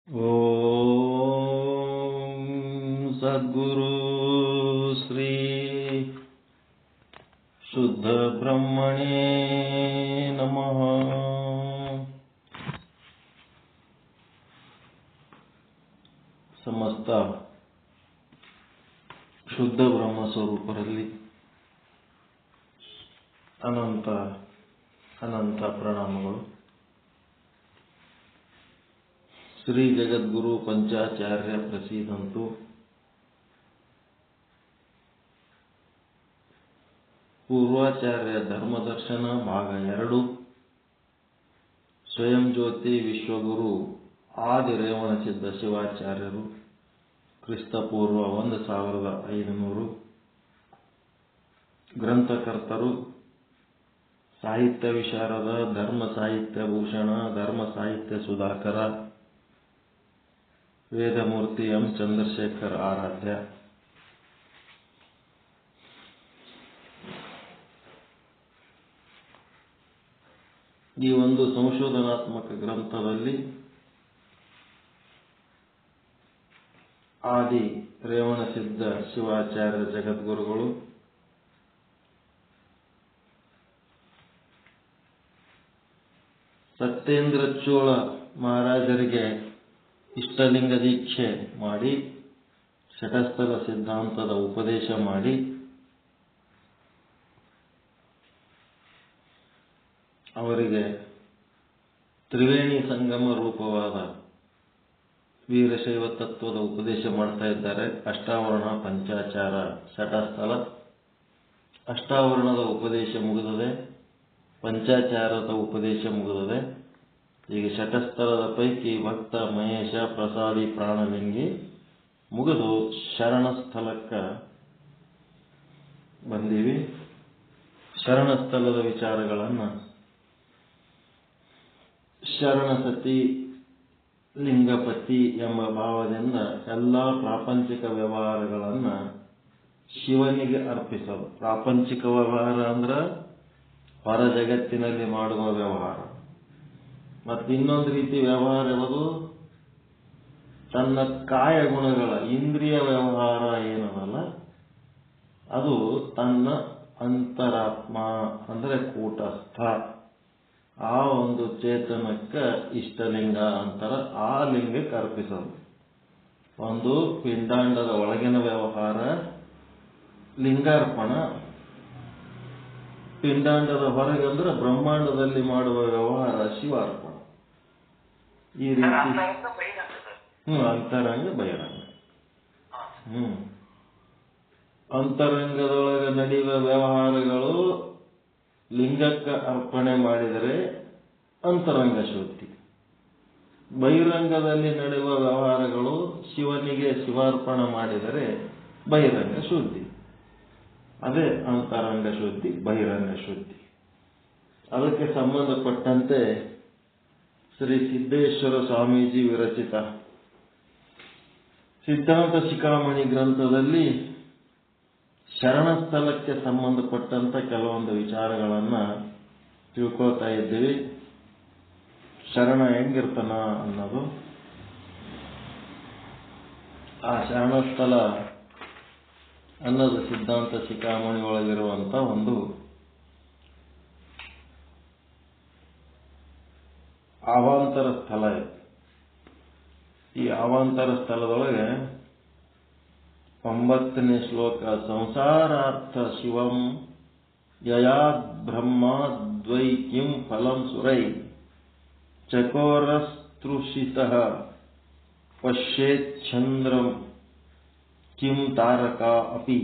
ಓಂ ಸದ್ಗುರು ಶ್ರೀ ಶುದ್ಧ ಬ್ರಹ್ಮಣೇ ನಮಃ. ಸಮಸ್ತ ಶುದ್ಧ ಬ್ರಹ್ಮ ಸ್ವರೂಪರಲ್ಲಿ ಅನಂತ ಅನಂತ ಪ್ರಣಾಮಗಳು. ಶ್ರೀ ಜಗದ್ಗುರು ಪಂಚಾಚಾರ್ಯ ಪ್ರಸೀದಂತು. ಪೂರ್ವಾಚಾರ್ಯ ಧರ್ಮದರ್ಶನ ಭಾಗ 2. ಸ್ವಯಂ ಜ್ಯೋತಿ ವಿಶ್ವಗುರು ಆದಿ ರೇವಣಸಿದ್ಧ ಶಿವಾಚಾರ್ಯರು ಕ್ರಿಸ್ತಪೂರ್ವ 1500. ಗ್ರಂಥಕರ್ತರು ಸಾಹಿತ್ಯ ವಿಶಾರದ ಧರ್ಮ ಸಾಹಿತ್ಯ ಭೂಷಣ ಧರ್ಮ ಸಾಹಿತ್ಯ ಸುಧಾಕರ ವೇದಮೂರ್ತಿ ಎಂ ಚಂದ್ರಶೇಖರ್ ಆರಾಧ್ಯ. ಈ ಒಂದು ಸಂಶೋಧನಾತ್ಮಕ ಗ್ರಂಥದಲ್ಲಿ ಆದಿ ರೇವಣಸಿದ್ಧ ಶಿವಾಚಾರ್ಯ ಜಗದ್ಗುರುಗಳು ಸತ್ಯೇಂದ್ರ ಚೋಳ ಮಹಾರಾಜರಿಗೆ ಇಷ್ಟಲಿಂಗ ದೀಕ್ಷೆ ಮಾಡಿ ಶಟಸ್ಥಲ ಸಿದ್ಧಾಂತದ ಉಪದೇಶ ಮಾಡಿ ಅವರಿಗೆ ತ್ರಿವೇಣಿ ಸಂಗಮ ರೂಪವಾದ ವೀರಶೈವ ತತ್ವದ ಉಪದೇಶ ಮಾಡ್ತಾ ಇದ್ದಾರೆ. ಅಷ್ಟಾವರಣ ಪಂಚಾಚಾರ ಶಟಸ್ಥಲ. ಅಷ್ಟಾವರಣದ ಉಪದೇಶ ಮುಗಿದದೆ, ಪಂಚಾಚಾರದ ಉಪದೇಶ ಮುಗಿದದೆ. ಈಗ ಶಟಸ್ಥಲದ ಪೈಕಿ ಭಕ್ತ ಮಹೇಶ ಪ್ರಸಾದಿ ಪ್ರಾಣಲಿಂಗಿ ಮುಗಿದು ಶರಣಸ್ಥಳಕ್ಕೆ ಬಂದೀವಿ. ಶರಣಸ್ಥಳದ ವಿಚಾರಗಳನ್ನು ಶರಣಸತಿ ಲಿಂಗಪತಿ ಎಂಬ ಭಾವದಿಂದ ಎಲ್ಲ ಪ್ರಾಪಂಚಿಕ ವ್ಯವಹಾರಗಳನ್ನು ಶಿವನಿಗೆ ಅರ್ಪಿಸೋದು. ಪ್ರಾಪಂಚಿಕ ವ್ಯವಹಾರ ಅಂದ್ರೆ ಹೊರ ಜಗತ್ತಿನಲ್ಲಿ ಮಾಡುವ ವ್ಯವಹಾರ. ಮತ್ತು ಇನ್ನೊಂದು ರೀತಿ ವ್ಯವಹಾರ ಯಾವುದು? ತನ್ನ ಕಾಯ ಗುಣಗಳ ಇಂದ್ರಿಯ ವ್ಯವಹಾರ ಏನದಲ್ಲ, ಅದು ತನ್ನ ಅಂತರಾತ್ಮ ಅಂದರೆ ಕೂಟಸ್ಥ ಆ ಒಂದು ಚೇತನಕ್ಕೆ ಇಷ್ಟಲಿಂಗ ಅಂತರ. ಆ ಲಿಂಗಕ್ಕೆ ಅರ್ಪಿಸೋದು. ಒಂದು ಪಿಂಡಾಂಡದ ಒಳಗಿನ ವ್ಯವಹಾರ ಲಿಂಗಾರ್ಪಣ, ಪಿಂಡಾಂಡದ ಹೊರಗೆ ಅಂದ್ರೆ ಬ್ರಹ್ಮಾಂಡದಲ್ಲಿ ಮಾಡುವ ವ್ಯವಹಾರ ಶಿವಾರ್ಪಣ. ಈ ರೀತಿ ಅಂತರಂಗ ಬಹಿರಂಗ. ಅಂತರಂಗದೊಳಗೆ ನಡೆಯುವ ವ್ಯವಹಾರಗಳು ಲಿಂಗಕ್ಕೆ ಅರ್ಪಣೆ ಮಾಡಿದರೆ ಅಂತರಂಗ ಶುದ್ಧಿ. ಬಹಿರಂಗದಲ್ಲಿ ನಡೆಯುವ ವ್ಯವಹಾರಗಳು ಶಿವನಿಗೆ ಶಿವಾರ್ಪಣೆ ಮಾಡಿದರೆ ಬಹಿರಂಗ ಶುದ್ಧಿ. ಅದೇ ಅಂತರಂಗ ಶುದ್ಧಿ ಬಹಿರಂಗ ಶುದ್ಧಿ. ಅದಕ್ಕೆ ಸಂಬಂಧಪಟ್ಟಂತೆ ಶ್ರೀ ಸಿದ್ದೇಶ್ವರ ಸ್ವಾಮೀಜಿ ವಿರಚಿತ ಸಿದ್ಧಾಂತ ಶಿಖಾಮಣಿ ಗ್ರಂಥದಲ್ಲಿ ಶರಣಸ್ಥಳಕ್ಕೆ ಸಂಬಂಧಪಟ್ಟಂತ ಕೆಲವೊಂದು ವಿಚಾರಗಳನ್ನು ತಿಳ್ಕೊಳ್ತಾ ಇದ್ದೀವಿ. ಶರಣ ಹೆಂಗಿರ್ತಾನ ಅನ್ನೋದು. ಆ ಶರಣಸ್ಥಳ ಅನ್ನೋದು ಸಿದ್ಧಾಂತ ಶಿಖಾಮಣಿ ಒಳಗಿರುವಂತ ಒಂದು ಅವಾಂತರ ಸ್ಥಳ ಇದೆ. ಈ ಅವಾಂತರ ಸ್ಥಳದೊಳಗೆ 9ನೇ ಶ್ಲೋಕ, ಸಂಸಾರಾರ್ಥ ಶಿವಂ ಯಯಾದ್ ಬ್ರಹ್ಮ ದ್ವೈಕಿಂ ಫಲಂ ಸುರೈ ಚಕೋರಸ್ತೃಷಿತಃ ಪಶ್ಯೇಚ್ಛಂದ್ರಂ ಕಿಂ ತಾರಕ ಅಪಿ.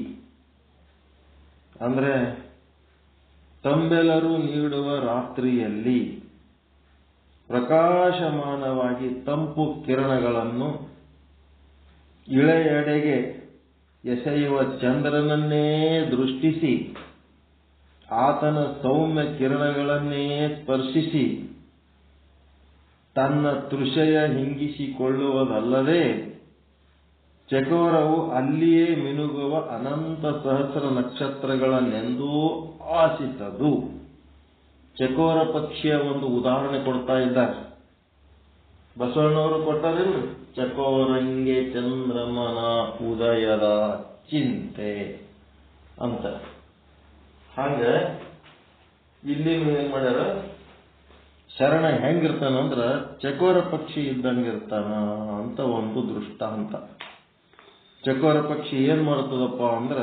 ಅಂದ್ರೆ ತಂಬೆಲರು ನೀಡುವ ರಾತ್ರಿಯಲ್ಲಿ ಪ್ರಕಾಶಮಾನವಾಗಿ ತಂಪು ಕಿರಣಗಳನ್ನು ಇಳೆಯಡೆಗೆ ಎಸೆಯುವ ಚಂದ್ರನನ್ನೇ ದೃಷ್ಟಿಸಿ ಆತನ ಸೌಮ್ಯ ಕಿರಣಗಳನ್ನೇ ಸ್ಪರ್ಶಿಸಿ ತನ್ನ ತೃಷೆಯ ಹಿಂಗಿಸಿಕೊಳ್ಳುವುದಲ್ಲದೆ ಚಕೋರವು ಅಲ್ಲಿಯೇ ಮಿನುಗುವ ಅನಂತ ಸಹಸ್ರ ನಕ್ಷತ್ರಗಳನ್ನೆಂದೂ ಆಶಿಸದು. ಚಕೋರ ಪಕ್ಷಿಯ ಒಂದು ಉದಾಹರಣೆ ಕೊಡ್ತಾ ಇದ್ದಾರೆ. ಬಸವಣ್ಣವರು ಕೊಟ್ಟಾರಿಲ್ರಿ, ಚಕೋರಂಗೆ ಚಂದ್ರಮನ ಉದಯದ ಚಿಂತೆ ಅಂತ. ಹಂಗ ಇಲ್ಲಿ ಏನ್ ಮಾಡ್ಯಾರ, ಶರಣ ಹೆಂಗಿರ್ತಾನಂದ್ರ ಚಕೋರ ಪಕ್ಷಿ ಇದ್ದಂಗಿರ್ತಾನ ಅಂತ ಒಂದು ದೃಷ್ಟಾಂತ. ಚಕೋರ ಪಕ್ಷಿ ಏನ್ ಮಾಡ್ತದಪ್ಪ ಅಂದ್ರ,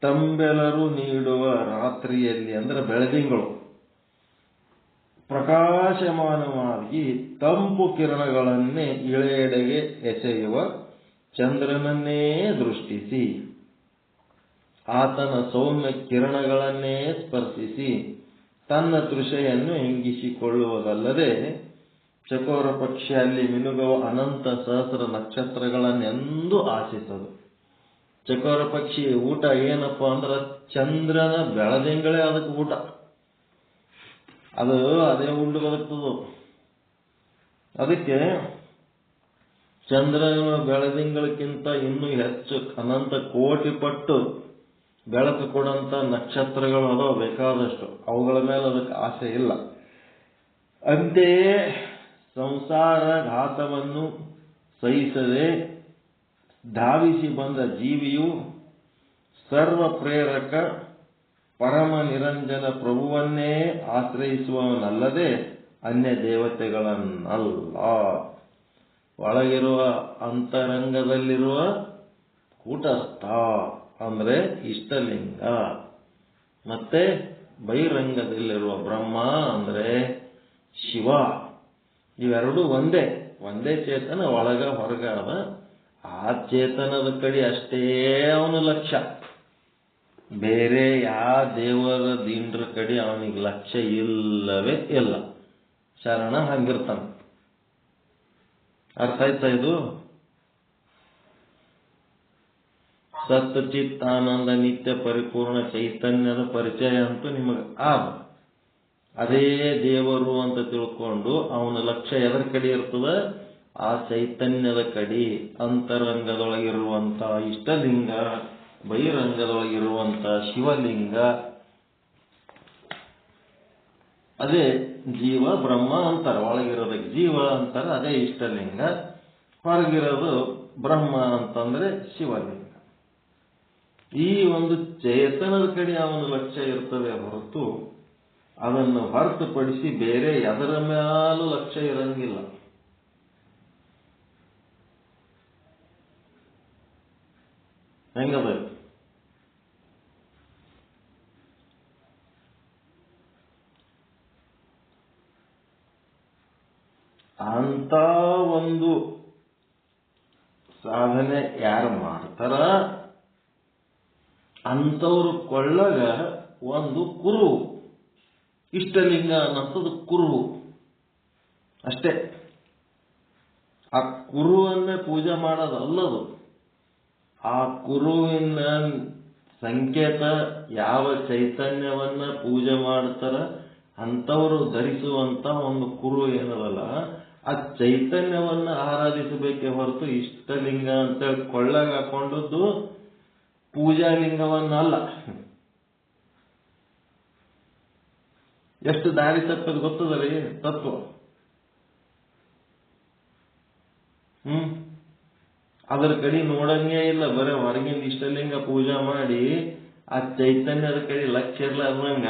ತಂಬೆಲರು ನೀಡುವ ರಾತ್ರಿಯಲ್ಲಿ ಅಂದ್ರೆ ಬೆಳದಿಂಗಳು ಪ್ರಕಾಶಮಾನವಾಗಿ ತಂಪು ಕಿರಣಗಳನ್ನೇ ಇಳೆಯೆಡೆಗೆ ಎಸೆಯುವ ಚಂದ್ರನನ್ನೇ ದೃಷ್ಟಿಸಿ ಆತನ ಸೌಮ್ಯ ಕಿರಣಗಳನ್ನೇ ಸ್ಪರ್ಶಿಸಿ ತನ್ನ ತೃಷೆಯನ್ನು ಹಿಂಗಿಸಿಕೊಳ್ಳುವುದಲ್ಲದೆ ಚಕೋರ ಪಕ್ಷಿಯಲ್ಲಿ ಮಿನುಗುವ ಅನಂತ ಸಹಸ್ರ ನಕ್ಷತ್ರಗಳನ್ನೆಂದೂ ಆಶಿಸದು. ಚಕೋರ ಪಕ್ಷಿ ಊಟ ಏನಪ್ಪ ಅಂದ್ರೆ ಚಂದ್ರನ ಬೆಳದಿಂಗಳೇ ಅದಕ್ಕೆ ಊಟ. ಅದು ಅದೇ ಉಂಡು ಬದುಕ್ತದು. ಅದಕ್ಕೆ ಚಂದ್ರನ ಬೆಳದಿಂಗಳಕ್ಕಿಂತ ಇನ್ನೂ ಹೆಚ್ಚು ಅನಂತ ಕೋಟಿ ಪಟ್ಟು ಬೆಳಕು ಕೊಡಂತ ನಕ್ಷತ್ರಗಳು ಅದಾವ ಬೇಕಾದಷ್ಟು. ಅವುಗಳ ಮೇಲೆ ಅದಕ್ಕೆ ಆಸೆ ಇಲ್ಲ. ಅಂತೆಯೇ ಸಂಸಾರ ಘಾತವನ್ನು ಸಹಿಸದೆ ಧಾವಿಸಿ ಬಂದ ಜೀವಿಯು ಸರ್ವ ಪ್ರೇರಕ ಪರಮ ನಿರಂಜನ ಪ್ರಭುವನ್ನೇ ಆಶ್ರಯಿಸುವವನಲ್ಲದೆ ಅನ್ಯ ದೇವತೆಗಳನ್ನಲ್ಲ. ಒಳಗಿರುವ ಅಂತರಂಗದಲ್ಲಿರುವ ಕೂಟಸ್ಥ ಅಂದ್ರೆ ಇಷ್ಟಲಿಂಗ, ಮತ್ತೆ ಬಹಿರಂಗದಲ್ಲಿರುವ ಬ್ರಹ್ಮ ಅಂದ್ರೆ ಶಿವ. ಇವೆರಡೂ ಒಂದೇ ಚೇತನ, ಒಳಗ ಹೊರಗ ಅದ. ಆ ಚೇತನದ ಕಡೆ ಅಷ್ಟೇ ಅವನು ಲಕ್ಷ್ಯ, ಬೇರೆ ಯಾವ ದೇವರ ದೀನ್ರ ಕಡೆ ಅವನಿಗೆ ಲಕ್ಷ್ಯ ಇಲ್ಲವೇ ಇಲ್ಲ. ಶರಣ ಹಂಗಿರ್ತಾನ. ಅರ್ಥ ಆಯ್ತಾ ಇದು? ಸತ್ ಚಿತ್ ಆನಂದ ನಿತ್ಯ ಪರಿಪೂರ್ಣ ಚೈತನ್ಯದ ಪರಿಚಯ ಅಂತೂ ನಿಮಗೆ ಅದೇ ದೇವರು ಅಂತ ತಿಳ್ಕೊಂಡು ಅವನ ಲಕ್ಷ್ಯ ಎದರ ಕಡೆ ಇರ್ತದ? ಆ ಚೈತನ್ಯದ ಕಡೆ. ಅಂತರಂಗದೊಳಗಿರುವಂತ ಇಷ್ಟಲಿಂಗ, ಬಹಿರಂಗದೊಳಗಿರುವಂತ ಶಿವಲಿಂಗ, ಅದೇ ಜೀವ ಬ್ರಹ್ಮ ಅಂತಾರ. ಒಳಗಿರೋದಕ್ಕೆ ಜೀವ ಅಂತಾರ, ಅದೇ ಇಷ್ಟಲಿಂಗ. ಹೊರಗಿರೋದು ಬ್ರಹ್ಮ ಅಂತಂದ್ರೆ ಶಿವಲಿಂಗ. ಈ ಒಂದು ಚೇತನದ ಕಡೆ ಅವನ ಲಕ್ಷ್ಯ ಇರ್ತದೆ ಹೊರತು ಅದನ್ನು ಹೊರತುಪಡಿಸಿ ಬೇರೆ ಎದರ ಮೇಲೂ ಲಕ್ಷ್ಯ ಇರಂಗಿಲ್ಲ. ಹೆಂಗದ? ಅಂತ ಒಂದು ಸಾಧನೆ ಯಾರು ಮಾಡ್ತಾರ ಅಂಥವ್ರ ಕೊಳ್ಳಗ ಒಂದು ಕುರು, ಇಷ್ಟಲಿಂಗ ಅನ್ನೋದು ಕುರು ಅಷ್ಟೇ. ಆ ಕುರುವನ್ನೇ ಪೂಜೆ ಮಾಡೋದಲ್ಲದು. ಆ ಕುರುವಿನ ಸಂಕೇತ ಯಾವ ಚೈತನ್ಯವನ್ನ ಪೂಜೆ ಮಾಡ್ತಾರ ಅಂಥವರು ಧರಿಸುವಂತ ಒಂದು ಕುರು ಏನದಲ್ಲ, ಆ ಚೈತನ್ಯವನ್ನ ಆರಾಧಿಸಬೇಕೇ ಹೊರತು ಇಷ್ಟಲಿಂಗ ಅಂತೇಳಿ ಕೊಳ್ಳಾಗ ಹಾಕೊಂಡದ್ದು ಪೂಜಾಲಿಂಗವನ್ನಲ್ಲ. ಎಷ್ಟು ದಾರಿ ತಪ್ಪದು ಗೊತ್ತದರಿ ತತ್ವ. ಅದರ ಕಡೆ ನೋಡಂಗೇ ಇಲ್ಲ. ಬರೀ ಹೊರಗಿನ ಇಷ್ಟಲಿಂಗ ಪೂಜಾ ಮಾಡಿ ಆ ಚೈತನ್ಯದ ಕಡೆ ಲಕ್ಷ್ಯ ಇರ್ಲ ಅನ್ನಂಗ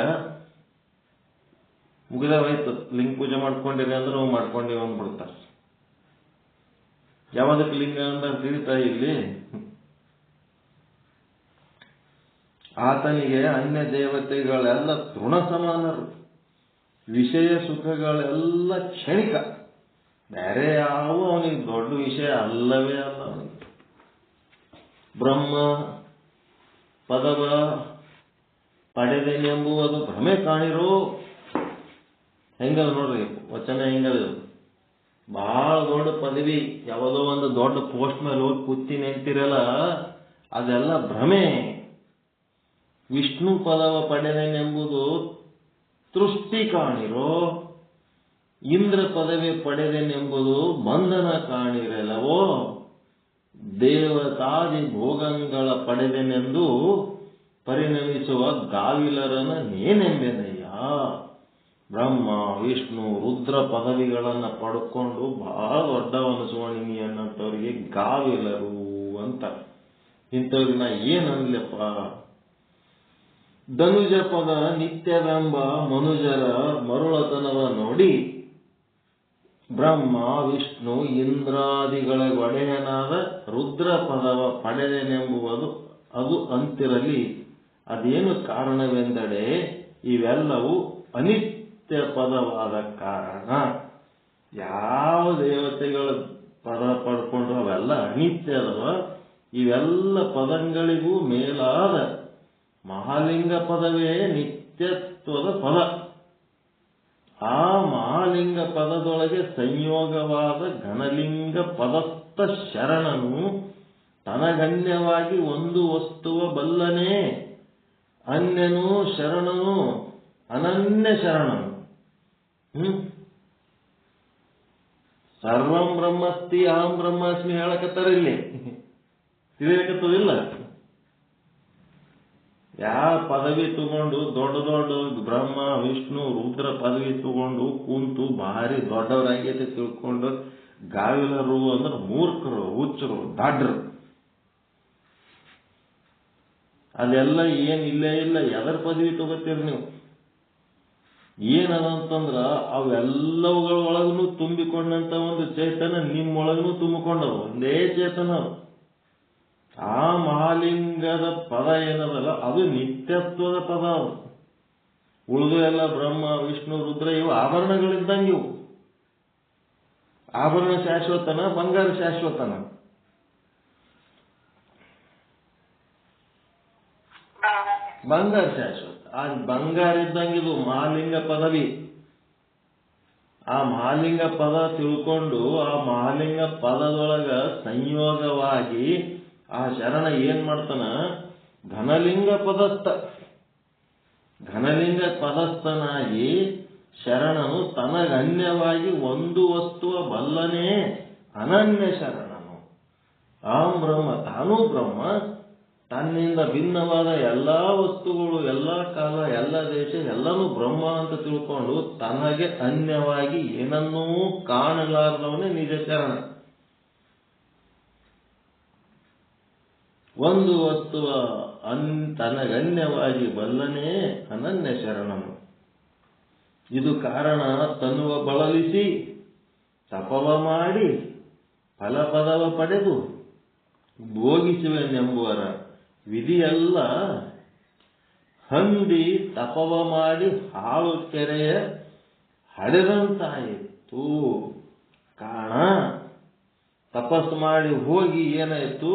ಮುಗಿದವಾಯ್ತು. ಲಿಂಗ ಪೂಜೆ ಮಾಡ್ಕೊಂಡಿರಿ ಅಂದ್ರೆ ನಾವು ಮಾಡ್ಕೊಂಡಿವಿ ಅಂದ್ಬಿಡ್ತಾರ. ಯಾವದಕ್ಕೆ ಲಿಂಗ ಅಂತ ತಿಳಿತಾ ಇಲ್ಲಿ? ಆತನಿಗೆ ಅನ್ಯ ದೇವತೆಗಳೆಲ್ಲ ತೃಣ ಸಮಾನರು. ವಿಷಯ ಸುಖಗಳೆಲ್ಲ ಕ್ಷಣಿಕ. ಬೇರೆ ಯಾವ ಅವನಿಗೆ ದೊಡ್ಡ ವಿಷಯ ಅಲ್ಲವೇ ಅಲ್ಲ. ಅವನಿಗೆ ಬ್ರಹ್ಮ ಪದವ ಪಡೆದೇನೆಂಬುವುದು ಭ್ರಮೆ ಕಾಣಿರೋ. ಹೆಂಗದ ನೋಡ್ರಿ ವಚನ, ಹೆಂಗದ? ಬಹಳ ದೊಡ್ಡ ಪದವಿ, ಯಾವುದೋ ಒಂದು ದೊಡ್ಡ ಪೋಸ್ಟ್ ಮೇಲೆ ಹೋಗಿ ಕೂತಿ ನಿಂತಿರಲ್ಲ, ಅದೆಲ್ಲ ಭ್ರಮೆ. ವಿಷ್ಣು ಪದವ ಪಡೆದೇನೆಂಬುದು ತೃಷ್ಟಿ ಕಾಣಿರೋ. ಇಂದ್ರ ಪದವಿ ಪಡೆದೇನೆಂಬುದು ಬಂಧನ ಕಾಣಿರಲ್ಲವೋ. ದೇವತಾದಿ ಭೋಗಗಳ ಪಡೆದೆನೆಂದು ಪರಿಣಮಿಸುವ ಗಾವಿಲರನ ನೇನೆಂಬೆನಯ್ಯ. ಬ್ರಹ್ಮ ವಿಷ್ಣು ರುದ್ರ ಪದವಿಗಳನ್ನ ಪಡ್ಕೊಂಡು ಬಹಳ ದೊಡ್ಡವನಿಸುವಣಿ ನೀ ಅನ್ನಂಥವ್ರಿಗೆ ಗಾವಿಲರು ಅಂತ. ಇಂಥವ್ರಿಗೆ ನಾ ಏನನ್ಲಪ್ಪ? ಧನುಜ ಪದ ನಿತ್ಯವೆಂಬ ಮನುಜರ ಮರುಳತನವ ನೋಡಿ ಬ್ರಹ್ಮ ವಿಷ್ಣು ಇಂದ್ರಾದಿಗಳ ಒಡೆಯನಾದ ರುದ್ರ ಪದವ ಪಡೆದೆನೆಂಬುವುದು ಅದು ಅಂತಿರಲಿ. ಅದೇನು ಕಾರಣವೆಂದರೆ ಇವೆಲ್ಲವೂ ಅನಿತ್ಯ ಪದವಾದ ಕಾರಣ. ಯಾವ ದೇವತೆಗಳ ಪದ ಪಡ್ಕೊಂಡ್ರು ಅವೆಲ್ಲ ಅನಿತ್ಯದವ. ಇವೆಲ್ಲ ಪದಗಳಿಗೂ ಮೇಲಾದ ಮಹಾಲಿಂಗ ಪದವೇ ನಿತ್ಯತ್ವದ ಪದ. ಆ ಮಹಾಲಿಂಗ ಪದದೊಳಗೆ ಸಂಯೋಗವಾದ ಘನಲಿಂಗ ಪದಸ್ಥ ಶರಣನು ತನಗನ್ಯವಾಗಿ ಒಂದು ವಸ್ತುವ ಬಲ್ಲನೇ. ಅನ್ಯನು ಶರಣನು ಅನನ್ಯ ಶರಣನು. ಸರ್ವಂ ಬ್ರಹ್ಮಸ್ತಿ ಅಹಂ ಬ್ರಹ್ಮಾಸ್ಮಿ ಹೇಳಕತ್ತಾರ ಇಲ್ಲಿ, ತಿಳಿಯಕತ್ತದಿಲ್ಲ. ಯಾವ ಪದವಿ ತಗೊಂಡು ದೊಡ್ಡ ದೊಡ್ಡ ಬ್ರಹ್ಮ ವಿಷ್ಣು ರುದ್ರ ಪದವಿ ತಗೊಂಡು ಕೂಂತು ಭಾರಿ ದೊಡ್ಡವರಾಗೈತೆ ತಿಳ್ಕೊಂಡು ಗಾವಿಲರು ಅಂದ್ರೆ ಮೂರ್ಖರು, ಹುಚ್ಚರು, ದಾಡ್ರು. ಅದೆಲ್ಲ ಏನಿಲ್ಲೇ ಇಲ್ಲ. ಎದರ ಪದವಿ ತಗೋತೀರಿ ನೀವು? ಏನದಂತಂದ್ರ ಅವೆಲ್ಲವುಗಳ ಒಳಗೂ ತುಂಬಿಕೊಂಡಂತ ಒಂದು ಚೇತನ ನಿಮ್ಮೊಳಗೂ ತುಂಬಿಕೊಂಡವು. ಒಂದೇ ಚೇತನ. ಆ ಮಹಾಲಿಂಗದ ಪದ ಏನದಲ್ಲ ಅದು ನಿತ್ಯತ್ವದ ಪದ. ಉಳಿದು ಎಲ್ಲ ಬ್ರಹ್ಮ ವಿಷ್ಣು ರುದ್ರ ಇವು ಆಭರಣಗಳಿದ್ದಂಗೆ. ಇವು ಆಭರಣ ಶಾಶ್ವತನ, ಬಂಗಾರ ಶಾಶ್ವತನ? ಬಂಗಾರ ಶಾಶ್ವತ. ಆ ಬಂಗಾರ ಇದ್ದಂಗಿದು ಮಹಾಲಿಂಗ ಪದವಿ. ಆ ಮಹಾಲಿಂಗ ಪದ ತಿಳ್ಕೊಂಡು ಆ ಮಹಾಲಿಂಗ ಪದದೊಳಗ ಸಂಯೋಗವಾಗಿ ಆ ಶರಣ ಏನ್ ಮಾಡ್ತಾನ? ಘನಲಿಂಗ ಪದಸ್ಥ. ಘನಲಿಂಗ ಪದಸ್ಥನಾಗಿ ಶರಣನು ತನಗನ್ಯವಾಗಿ ಒಂದು ವಸ್ತುವ ಬಲ್ಲನೇ ಅನನ್ಯ ಶರಣನು. ಅಹಂ ಬ್ರಹ್ಮ, ತಾನೂ ಬ್ರಹ್ಮ. ತನ್ನಿಂದ ಭಿನ್ನವಾದ ಎಲ್ಲಾ ವಸ್ತುಗಳು, ಎಲ್ಲಾ ಕಾಲ, ಎಲ್ಲ ದೇಶ ಎಲ್ಲನೂ ಬ್ರಹ್ಮ ಅಂತ ತಿಳ್ಕೊಂಡು ತನಗೆ ಅನ್ಯವಾಗಿ ಏನನ್ನೂ ಕಾಣಲಾರದವನೇ ನಿಜ ಶರಣ. ಒಂದು ವಸ್ತುವ ತನಗನ್ಯವಾಗಿ ಬಲ್ಲನೇ ಅನನ್ಯ ಶರಣನು. ಇದು ಕಾರಣ ತನ್ನುವ ಬಳಲಿಸಿ ತಪವ ಮಾಡಿ ಫಲಪದವ ಪಡೆದು ಭೋಗಿಸುವೆನೆಂಬುವರ ವಿಧಿಯಲ್ಲ. ಹಂದಿ ತಪವ ಮಾಡಿ ಹಾಳು ಕೆರೆಯ ಹಡೆದಂತಾಯಿತು. ಕಾರಣ ತಪಸ್ಸು ಮಾಡಿ ಹೋಗಿ ಏನಾಯ್ತು?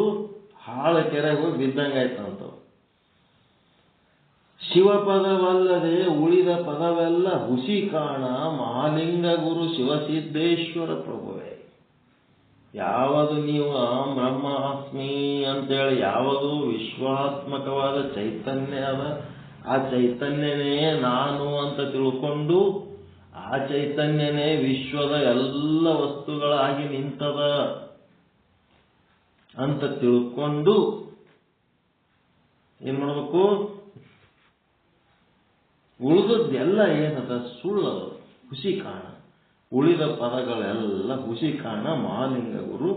ಹಾಳ ಕೆರೆಗೆ ಹೋಗಿ ಬಿದ್ದಂಗಾಯ್ತಂತ. ಶಿವಪದವಲ್ಲದೆ ಉಳಿದ ಪದವೆಲ್ಲ ಹುಸಿ ಕಾಣ ಮಹಾಲಿಂಗ ಗುರು ಶಿವಸಿದ್ದೇಶ್ವರ ಪ್ರಭುವೇ. ಯಾವುದು ನೀವು ಅಹಂ ಬ್ರಹ್ಮಾಸ್ಮಿ ಅಂತೇಳಿ ಯಾವುದು ವಿಶ್ವಾತ್ಮಕವಾದ ಚೈತನ್ಯ ಅದ, ಆ ಚೈತನ್ಯನೇ ನಾನು ಅಂತ ತಿಳ್ಕೊಂಡು ಆ ಚೈತನ್ಯನೇ ವಿಶ್ವದ ಎಲ್ಲ ವಸ್ತುಗಳಾಗಿ ನಿಂತದ ಅಂತ ತಿಳ್ಕೊಂಡು ಏನ್ ಮಾಡ್ಬೇಕು? ಉಳಿದದ್ದೆಲ್ಲ ಏನದ? ಸುಳ್ಳದು, ಹುಸಿ ಕಾಣ. ಉಳಿದ ಪದಗಳೆಲ್ಲ ಹುಸಿ ಕಾಣ ಮಹಾಲಿಂಗ ಗುರು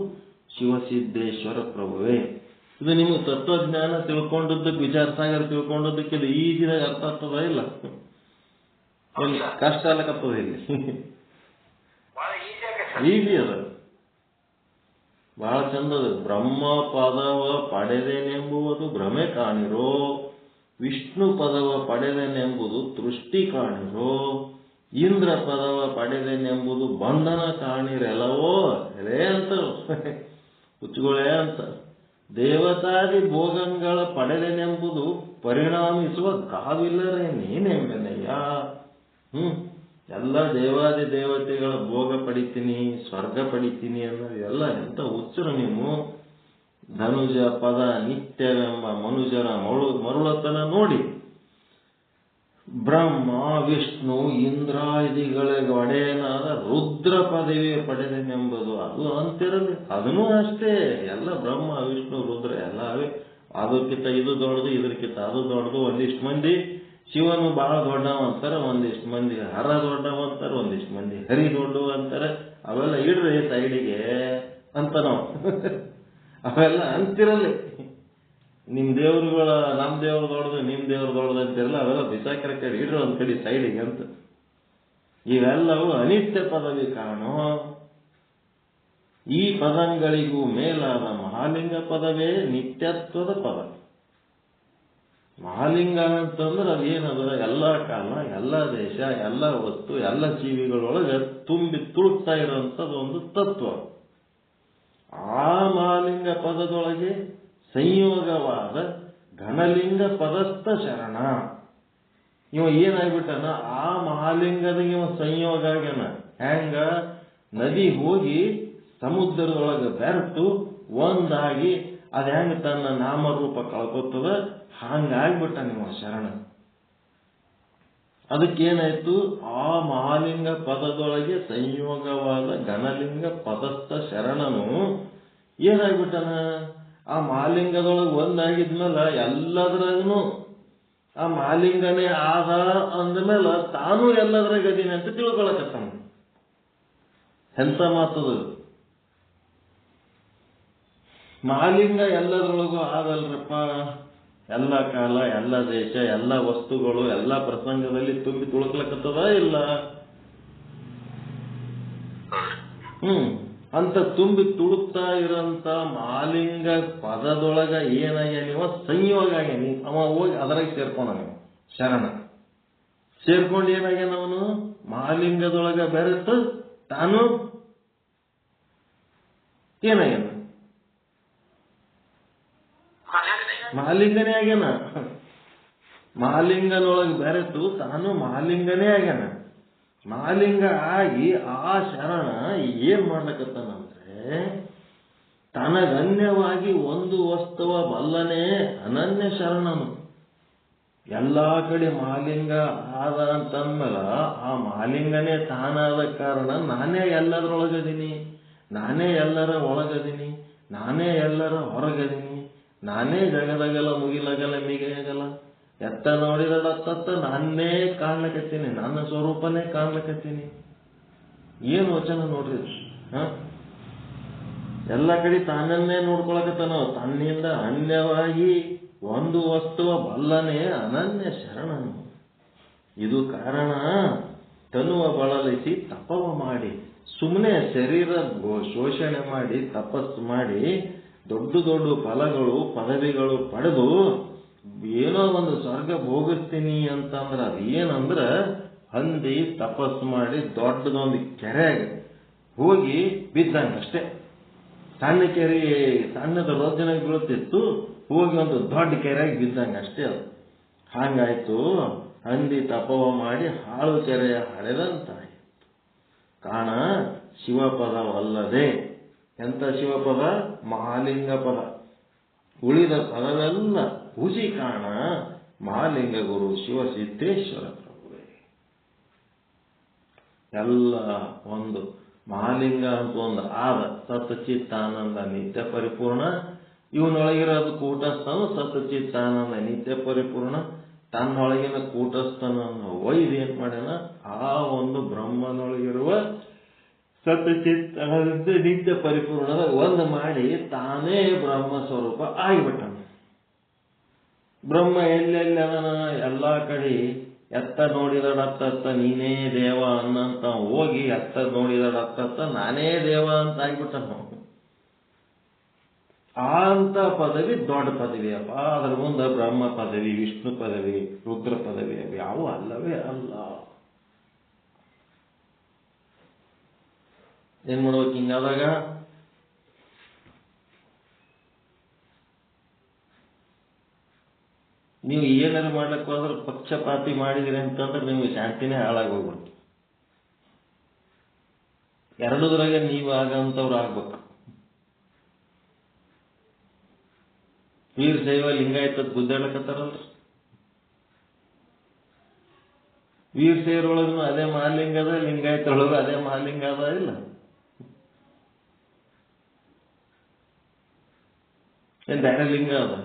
ಶಿವಸಿದ್ದೇಶ್ವರ ಪ್ರಭುವೇ. ಇದು ನಿಮಗೆ ತತ್ವಜ್ಞಾನ ತಿಳ್ಕೊಂಡದ್ದಕ್ಕೆ, ವಿಚಾರ ಸಾಗರ ತಿಳ್ಕೊಂಡದ್ದಕ್ಕೆ ಇದು ಈಜಿದಾಗ ಅರ್ಥ ಆಗ್ತದ? ಇಲ್ಲ, ಕಷ್ಟ ಅಲ್ಲಕತ್ತದ. ಇಲ್ಲಿ ಈಜಿ ಅದ, ಬಹಳ ಚಂದದ. ಬ್ರಹ್ಮ ಪದವ ಪಡೆದೇನೆಂಬುವುದು ಭ್ರಮೆ ಕಾಣಿರೋ, ವಿಷ್ಣು ಪದವ ಪಡೆದನೆಂಬುದು ತೃಷ್ಟಿ ಕಾಣಿರೋ, ಇಂದ್ರ ಪದವ ಪಡೆದನೆಂಬುದು ಬಂಧನ ಕಾಣಿರೆಲ್ಲವೋ ಎಲೇ ಅಂತ ಹುಚ್ಚುಗಳೇ ಅಂತ. ದೇವತಾದಿ ಭೋಗಗಳ ಪಡೆದನೆಂಬುದು ಪರಿಣಾಮಿಸುವ ಗಾವಿಲ್ಲರೇ ನೀನೆಂಬೆನಯ್ಯ. ಎಲ್ಲ ದೇವಾದಿ ದೇವತೆಗಳ ಭೋಗ ಪಡಿತೀನಿ, ಸ್ವರ್ಗ ಪಡಿತೀನಿ ಅನ್ನೋದು ಎಲ್ಲ ಎಂತ ಹುಚ್ಚರು ನೀವು. ಧನುಜ ಪದ ನಿತ್ಯವೆಂಬ ಮನುಜರ ಮರುಳತನ ನೋಡಿ ಬ್ರಹ್ಮ ವಿಷ್ಣು ಇಂದ್ರಾದಿಗಳ ಒಡೆಯನಾದ ರುದ್ರ ಪದವಿ ಪಡೆದನೆಂಬುದು ಅದು ಅಂತಿರಲಿ. ಅದನ್ನೂ ಅಷ್ಟೇ. ಎಲ್ಲ ಬ್ರಹ್ಮ ವಿಷ್ಣು ರುದ್ರ ಎಲ್ಲ ಅವೇ. ಅದಕ್ಕಿಂತ ಇದು ದೊಡ್ಡದು, ಇದಕ್ಕಿಂತ ಅದು ದೊಡ್ಡದು. ಒಂದಿಷ್ಟು ಮಂದಿ ಶಿವನು ಬಹಳ ದೊಡ್ಡವ ಅಂತಾರೆ, ಒಂದಿಷ್ಟು ಮಂದಿ ಹರ ದೊಡ್ಡವ ಅಂತಾರೆ, ಒಂದಿಷ್ಟು ಮಂದಿ ಹರಿ ದೊಡ್ಡವ ಅಂತಾರೆ. ಅವೆಲ್ಲ ಇಡ್ರಿ ಸೈಡಿಗೆ ಅಂತ ನಾವು ಅವೆಲ್ಲ ಅಂತಿರಲಿ. ನಿಮ್ ದೇವ್ರುಗಳ ನಮ್ ದೇವ್ರ ದೊಡ್ಡದು ನಿಮ್ ದೇವ್ರ ದೊಡ್ಡದು ಅಂತಿರಲ್ಲ, ಅವೆಲ್ಲ ಬಿಸಾಕಿರ ಕಡೆ ಇಡ್ರಿ ಒಂದ್ ಕಡೆ ಸೈಡಿಗೆ ಅಂತ. ಇವೆಲ್ಲವೂ ಅನಿತ್ಯ ಪದವಿ ಕಾಣೋ. ಈ ಪದಂಗಳಿಗೂ ಮೇಲಾದ ಮಹಾಲಿಂಗ ಪದವೇ ನಿತ್ಯತ್ವದ ಪದ. ಮಹಾಲಿಂಗ ಅಂತಂದ್ರೆ ಅದೇನದ ಎಲ್ಲ ಕಾಲ, ಎಲ್ಲ ದೇಶ, ಎಲ್ಲ ವಸ್ತು, ಎಲ್ಲ ಜೀವಿಗಳೊಳಗೆ ತುಂಬಿ ತುಳುಕ್ತಾ ಇರೋಂಥದ್ದು ಒಂದು ತತ್ವ. ಆ ಮಹಾಲಿಂಗ ಪದದೊಳಗೆ ಸಂಯೋಗವಾದ ಘನಲಿಂಗ ಪದಸ್ಥ ಶರಣ. ಇವ ಏನಾಗ್ಬಿಟ್ಟನ, ಆ ಮಹಾಲಿಂಗದ ಇವ ಸಂಯೋಗ ಆಗ್ಯಾನ. ಹೆಂಗ ನದಿ ಹೋಗಿ ಸಮುದ್ರದೊಳಗೆ ಬೆರೆತು ಒಂದಾಗಿ ಅದ ಹೆಂಗ ತನ್ನ ನಾಮರೂಪ ಕಳ್ಕೊತದ, ಹಂಗಾಗ್ಬಿಟ್ಟ ನೀವು ಶರಣ. ಅದಕ್ಕೇನಾಯ್ತು, ಆ ಮಹಾಲಿಂಗ ಪದದೊಳಗೆ ಸಂಯೋಗವಾದ ಘನಲಿಂಗ ಪದಸ್ಥ ಶರಣನು ಏನಾಗ್ಬಿಟ್ಟನ, ಆ ಮಹಾಲಿಂಗದೊಳಗೆ ಒಂದಾಗಿದ್ಮೇಲೆ ಎಲ್ಲದ್ರಾಗನು ಆ ಮಹಾಲಿಂಗನೇ ಆದ ಅಂದ್ಮೇಲೆ ತಾನು ಎಲ್ಲದ್ರಾಗ ಅದೀನಿ ಅಂತ ತಿಳ್ಕೊಳಕತ್ತಾನ. ಎಂತ ಮಾತದು. ಮಹಾಲಿಂಗ ಎಲ್ಲದ್ರೊಳಗೂ ಆದಲ್ರಪ್ಪ. ಎಲ್ಲ ಕಾಲ, ಎಲ್ಲ ದೇಶ, ಎಲ್ಲ ವಸ್ತುಗಳು, ಎಲ್ಲ ಪ್ರಸಂಗದಲ್ಲಿ ತುಂಬಿ ತುಳುಕ್ಲಕತ್ತದ ಇಲ್ಲ? ಅಂತ ತುಂಬಿ ತುಳುಕ್ತಾ ಇರೋಂತ ಮಹಾಲಿಂಗ ಪದದೊಳಗ ಏನಾಗ್ಯಾನಿವ ಸಂಯೋಗ ಆಗ್ಯಾನಿ. ಅವ ಹೋಗಿ ಅದರಾಗ ಸೇರ್ಕೊಂಡ ನೀವು ಶರಣ. ಸೇರ್ಕೊಂಡು ಏನಾಗ್ಯಾನ ಅವನು ಮಹಾಲಿಂಗದೊಳಗ ಬೆರೆತು ತಾನು ಏನಾಗ್ಯಾನ, ಮಹಾಲಿಂಗನೇ ಆಗ್ಯಾನ. ಮಹಾಲಿಂಗನೊಳಗೆ ಬೆರೆತು ತಾನು ಮಹಾಲಿಂಗನೇ ಆಗ್ಯಾನ. ಮಹಾಲಿಂಗ ಆಗಿ ಆ ಶರಣ ಏನ್ ಮಾಡ್ಲಕತ್ತಾನಂದ್ರೆ, ತನಗನ್ಯವಾಗಿ ಒಂದು ವಸ್ತುವ ಬಲ್ಲನೇ ಅನನ್ಯ ಶರಣನು. ಎಲ್ಲಾ ಕಡೆ ಮಹಾಲಿಂಗ ಆದ ಅಂತಂದ್ಮೇಲೆ ಆ ಮಹಾಲಿಂಗನೇ ತಾನಾದ ಕಾರಣ ನಾನೇ ಎಲ್ಲದರೊಳಗದೀನಿ, ನಾನೇ ಎಲ್ಲರ ಒಳಗದೀನಿ, ನಾನೇ ಎಲ್ಲರ ಹೊರಗದೀನಿ, ನಾನೇ ಜಗದಗಲ ಮುಗಿಲಗಲ ಮಿಗೆಯಗಲ ಎತ್ತ ನೋಡಿದತ್ತ ನಾನೇ ಕಾಣ್ಲಕತ್ತೀನಿ, ನನ್ನ ಸ್ವರೂಪನೇ ಕಾಣ್ಲಕತ್ತೀನಿ. ಏನು ವಚನ ನೋಡ್ರಿ. ಎಲ್ಲ ಕಡೆ ತಾನನ್ನೇ ನೋಡ್ಕೊಳಕತ್ತಾನೋ. ತನ್ನಿಂದ ಅನ್ಯವಾಗಿ ಒಂದು ವಸ್ತುವ ಬಲ್ಲನೇ ಅನನ್ಯ ಶರಣನು. ಇದು ಕಾರಣ ತನುವ ಬಳಲಿಸಿ ತಪವ ಮಾಡಿ, ಸುಮ್ಮನೆ ಶರೀರ ಶೋಷಣೆ ಮಾಡಿ ತಪಸ್ಸು ಮಾಡಿ ದೊಡ್ಡ ದೊಡ್ಡ ಫಲಗಳು ಪದವಿಗಳು ಪಡೆದು ಏನೋ ಒಂದು ಸ್ವರ್ಗ ಭೋಗಿಸ್ತೀನಿ ಅಂತಂದ್ರ ಅದೇನಂದ್ರ ಹಂದಿ ತಪಸ್ಸು ಮಾಡಿ ದೊಡ್ಡದೊಂದು ಕೆರೆಗೆ ಹೋಗಿ ಬಿದ್ದಂಗಷ್ಟೇ. ಸಣ್ಣ ಕೆರೆ ಸಣ್ಣದ ರೋಜನಾಗ ಬೀಳುತ್ತಿತ್ತು, ಹೋಗಿ ಒಂದು ದೊಡ್ಡ ಕೆರೆಗೆ ಬಿದ್ದಂಗಷ್ಟೇ ಅದು. ಹಂಗಾಯ್ತು, ಹಂದಿ ತಪವ ಮಾಡಿ ಹಾಳು ಕೆರೆಯ ಹಳೆದಂತಾಯಿತು. ಕಾಣ ಶಿವಪದವಲ್ಲದೆ. ಎಂತ ಶಿವಪದ? ಮಹಾಲಿಂಗ ಪದ. ಉಳಿದ ಪದವೆಲ್ಲ ಹುಸಿ ಕಾಣ ಮಹಾಲಿಂಗ ಗುರು ಶಿವಸಿದ್ದೇಶ್ವರ ಪ್ರಭುವೇ. ಎಲ್ಲ ಒಂದು ಮಹಾಲಿಂಗ ಅಂತ ಒಂದು ಆದ ಸತ್ಚಿತ್ತಾನಂದ ನಿತ್ಯ ಪರಿಪೂರ್ಣ. ಇವನೊಳಗಿರೋದು ಕೂಟಸ್ಥನು ಸತ್ಚಿತ್ತಾನಂದ ನಿತ್ಯ ಪರಿಪೂರ್ಣ. ತನ್ನೊಳಗಿನ ಕೂಟಸ್ಥನನ್ನು ಒಯ್ದು ಏನ್ ಮಾಡ್ಯಾನ, ಆ ಒಂದು ಬ್ರಹ್ಮನೊಳಗಿರುವ ಸತ್ಚಿತ್ತಾನಂದ ನಿತ್ಯ ಪರಿಪೂರ್ಣದ ಒಂದು ಮಾಡಿ ತಾನೇ ಬ್ರಹ್ಮ ಸ್ವರೂಪ ಆಗಿಬಿಟ್ಟನು. ಬ್ರಹ್ಮ ಎಲ್ಲೆಲ್ಲಿ ಅದನ ಎಲ್ಲಾ ಕಡೆ ಎತ್ತ ನೋಡಿದಡತ್ತ ನೀನೇ ದೇವ ಅನ್ನಂತ ಹೋಗಿ ಎತ್ತ ನೋಡಿದಡತ್ತ ನಾನೇ ದೇವ ಅಂತ ಆಗ್ಬಿಟ್ಟನು. ಅಂತ ಪದವಿ ದೊಡ್ಡ ಪದವಿ ಅಪ್ಪ. ಅದ್ರ ಮುಂದೆ ಬ್ರಹ್ಮ ಪದವಿ, ವಿಷ್ಣು ಪದವಿ, ರುದ್ರ ಪದವಿ ಅವು ಯಾವ ಅಲ್ಲವೇ ಅಲ್ಲ. ಏನ್ ಮಾಡ್ಬೇಕು ಹಿಂಗಾದಾಗ? ನೀವು ಏನಾರು ಮಾಡ್ಲಿಕ್ಕೆ ಹೋದ್ರೆ ಪಕ್ಷಪಾತಿ ಮಾಡಿದಿರಿ ಅಂತಂದ್ರೆ ನಿಮ್ಗೆ ಶಾಂತಿನೇ ಹಾಳಾಗಿ ಹೋಗ್ಬಿಡ್ತು. ಎರಡೂದ್ರಾಗ ನೀವು ಆಗಂತವ್ರು ಆಗ್ಬೇಕು. ವೀರಶೈವ ಲಿಂಗಾಯತದ ಗುದ್ದಾಡಕತ್ತಾರಲ್ರಿ, ವೀರಶೈವರೊಳಗೂ ಅದೇ ಮಹಾಲಿಂಗದ, ಲಿಂಗಾಯತರೊಳಗೂ ಅದೇ ಮಹಾಲಿಂಗ ಅದ ಇಲ್ಲ? ಏನ್ ಬೇರೆ ಲಿಂಗ ಅದ?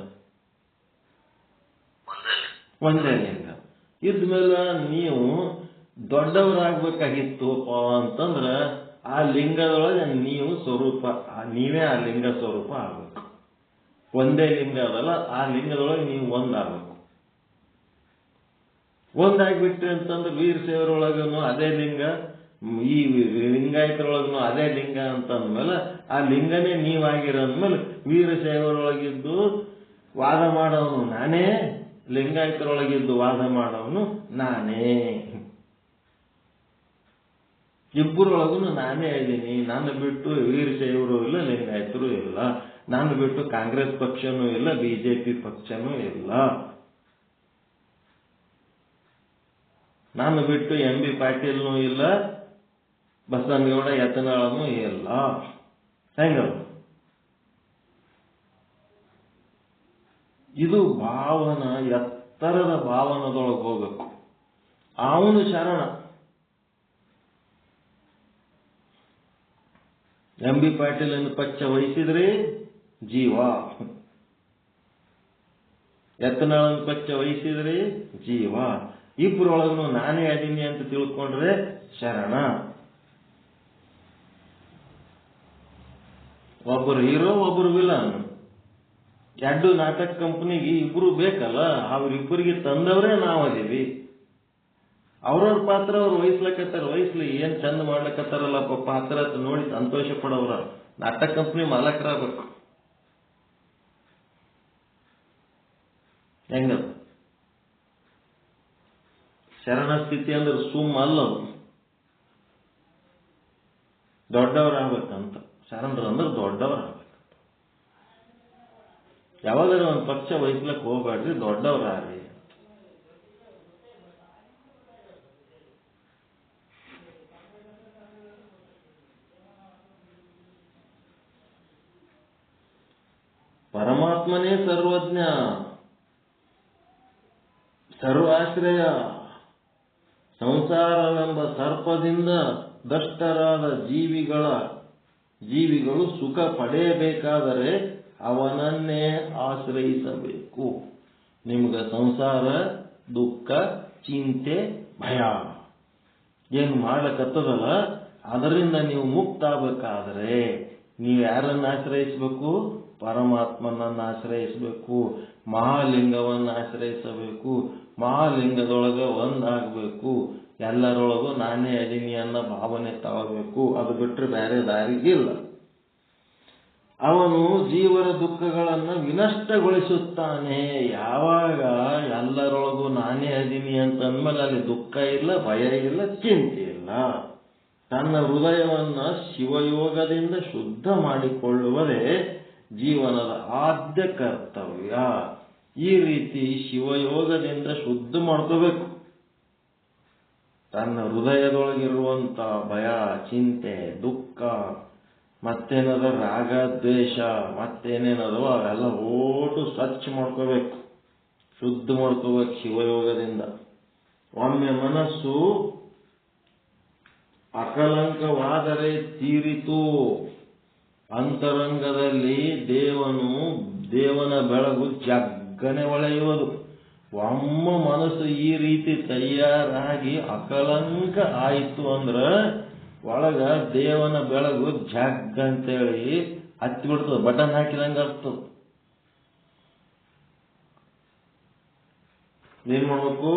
ಒಂದೇ ಲಿಂಗ. ಇದ್ಮೇಲೆ ನೀವು ದೊಡ್ಡವರಾಗಬೇಕಾಗಿತ್ತು ಅಂತಂದ್ರ ಆ ಲಿಂಗದೊಳಗೆ ನೀವು ಸ್ವರೂಪ, ನೀವೇ ಆ ಲಿಂಗ ಸ್ವರೂಪ ಆಗ್ಬೇಕು. ಒಂದೇ ಲಿಂಗ ಅದಲ್ಲ, ಆ ಲಿಂಗದೊಳಗೆ ನೀವು ಒಂದಾಗಬೇಕು. ಒಂದಾಗ್ಬಿಟ್ರಿ ಅಂತಂದ್ರೆ ವೀರಶೈವರೊಳಗನು ಅದೇ ಲಿಂಗ, ಈ ಲಿಂಗಾಯತರೊಳಗನು ಅದೇ ಲಿಂಗ ಅಂತಂದ್ಮೇಲೆ ಆ ಲಿಂಗನೇ ನೀವಾಗಿರೋದ್ಮೇಲೆ ವೀರಶೈವರೊಳಗಿದ್ದು ವಾದ ಮಾಡೋನು ನಾನೇ, ಲಿಂಗಾಯತರೊಳಗಿದ್ದು ವಾದ ಮಾಡೋನು ನಾನೇ. ಇಬ್ಬರೊಳಗೂ ನಾನೇ ಇದ್ದೀನಿ. ನಾನು ಬಿಟ್ಟು ವೀರಶೈವರು ಇಲ್ಲ, ಲಿಂಗಾಯತರು ಇಲ್ಲ. ನಾನು ಬಿಟ್ಟು ಕಾಂಗ್ರೆಸ್ ಪಕ್ಷನೂ ಇಲ್ಲ, ಬಿಜೆಪಿ ಪಕ್ಷನೂ ಇಲ್ಲ. ನಾನು ಬಿಟ್ಟು ಎಂ ಬಿ ಪಾಟೀಲ್ನೂ ಇಲ್ಲ, ಬಸವನಗೌಡ ಯತ್ನಾಳನೂ ಇಲ್ಲ. ಹೆಂಗಲ್ಲ? ಇದು ಭಾವನ, ಎತ್ತರದ ಭಾವನದೊಳಗೆ ಹೋಗಬೇಕು. ಅವನು ಶರಣ. ಎಂ ಬಿ ಪಾಟೀಲ್ ಎಂದು ಪಕ್ಷ ವಹಿಸಿದ್ರಿ ಜೀವ, ಯತ್ನಾಳನ ಪಕ್ಷ ವಹಿಸಿದ್ರಿ ಜೀವ. ಇಬ್ಬರೊಳಗೂ ನಾನೇ ಅದೀನಿ ಅಂತ ತಿಳ್ಕೊಂಡ್ರೆ ಶರಣ. ಒಬ್ಬರು ಹೀರೋ, ಒಬ್ಬರು ವಿಲನ್. ಎರಡು ನಾಟಕ ಕಂಪನಿಗೆ ಇಬ್ರು ಬೇಕಲ್ಲ, ಅವ್ರಿಬ್ಬರಿಗೆ ತಂದವರೇ ನಾವದೀವಿ. ಅವ್ರವ್ರ ಪಾತ್ರ ಅವ್ರು ವಹಿಸ್ಲಕತ್ತಾರ, ವಹಿಸ್ಲಿ, ಏನ್ ಚಂದ ಮಾಡ್ಲಕತ್ತಾರಲ್ಲ ಪಾತ್ರ ನೋಡಿ ಸಂತೋಷ ಪಡೋರ. ನಾಟಕ ಕಂಪನಿ ಮಾಲಕರಾಗಬೇಕು. ಹೆಂಗ ಶರಣ ಸ್ಥಿತಿ ಅಂದ್ರೆ ಸುಮ್ಮ ಅಲ್ಲ, ದೊಡ್ಡವರಾಗಬೇಕಂತ. ಶರಣರು ಅಂದ್ರೆ ದೊಡ್ಡವರಾಗಬೇಕು. ಯಾವಾಗಾದ್ರೂ ಒಂದು ಪಕ್ಷ ವಹಿಸ್ಲಕ್ಕೆ ಹೋಗ್ಬೇಡ್ರಿ, ದೊಡ್ಡವರಾಗ್ರಿ. ಪರಮಾತ್ಮನೇ ಸರ್ವಜ್ಞ, ಸರ್ವಾಶ್ರಯ. ಸಂಸಾರವೆಂಬ ಸರ್ಪದಿಂದ ದಷ್ಟರಾದ ಜೀವಿಗಳು ಸುಖ ಪಡೆಯಬೇಕಾದರೆ ಅವನನ್ನೇ ಆಶ್ರಯಿಸಬೇಕು. ನಿಮ್ಗೆ ಸಂಸಾರ, ದುಃಖ, ಚಿಂತೆ, ಭಯ ಏನು ಮಾಡ್ಲಕತ್ತದಲ್ಲ, ಅದರಿಂದ ನೀವು ಮುಕ್ತ ಆಗಬೇಕಾದ್ರೆ ನೀವು ಯಾರನ್ನ ಆಶ್ರಯಿಸಬೇಕು? ಪರಮಾತ್ಮನನ್ನು ಆಶ್ರಯಿಸಬೇಕು. ಮಹಾಲಿಂಗವನ್ನು ಆಶ್ರಯಿಸಬೇಕು. ಮಹಾಲಿಂಗದೊಳಗೆ ಒಂದಾಗಬೇಕು. ಎಲ್ಲರೊಳಗೂ ನಾನೇ ಅದೀನಿ ಅನ್ನೋ ಭಾವನೆ ತಗೋಬೇಕು. ಅದು ಬಿಟ್ಟರೆ ಬೇರೆ ದಾರಿಗಿಲ್ಲ. ಅವನು ಜೀವರ ದುಃಖಗಳನ್ನು ವಿನಷ್ಟಗೊಳಿಸುತ್ತಾನೆ. ಯಾವಾಗ ಎಲ್ಲರೊಳಗೂ ನಾನೇ ಅದೀನಿ ಅಂತಂದ್ಮೇಲೆ ಅಲ್ಲಿ ದುಃಖ ಇಲ್ಲ, ಭಯ ಇಲ್ಲ, ಚಿಂತೆ ಇಲ್ಲ. ತನ್ನ ಹೃದಯವನ್ನ ಶಿವಯೋಗದಿಂದ ಶುದ್ಧ ಮಾಡಿಕೊಳ್ಳುವುದೇ ಜೀವನದ ಆದ್ಯ ಕರ್ತವ್ಯ. ಈ ರೀತಿ ಶಿವಯೋಗದಿಂದ ಶುದ್ಧ ಮಾಡ್ಕೋಬೇಕು. ತನ್ನ ಹೃದಯದೊಳಗಿರುವಂತ ಭಯ, ಚಿಂತೆ, ದುಃಖ, ಮತ್ತೇನದ ರಾಗ, ದ್ವೇಷ, ಮತ್ತೇನೇನದೋ ಅವೆಲ್ಲ ಓಟು ಸ್ವಚ್ಛ ಮಾಡ್ಕೋಬೇಕು, ಶುದ್ಧ ಮಾಡ್ಕೋಬೇಕು ಶಿವಯೋಗದಿಂದ. ಒಮ್ಮೆ ಮನಸ್ಸು ಅಕಲಂಕವಾದರೆ ತೀರಿತು. ಅಂತರಂಗದಲ್ಲಿ ದೇವನ ಬೆಳಗು ಜಗ್ಗನೆ ಹೊಳೆಯುವುದು. ಒಮ್ಮ ಮನಸ್ಸು ಈ ರೀತಿ ತಯಾರಾಗಿ ಅಕಲಂಕ ಆಯಿತು ಅಂದ್ರೆ ಒಳಗ ದೇವನ ಬೆಳಗು ಜಗ್ ಅಂತೇಳಿ ಹತ್ತಿ ಬಿಡ್ತದೆ, ಬಟನ್ ಹಾಕಿದಂಗೆ ಆಗ್ತದೆ. ಏನ್ ಮಾಡ್ಬೇಕು?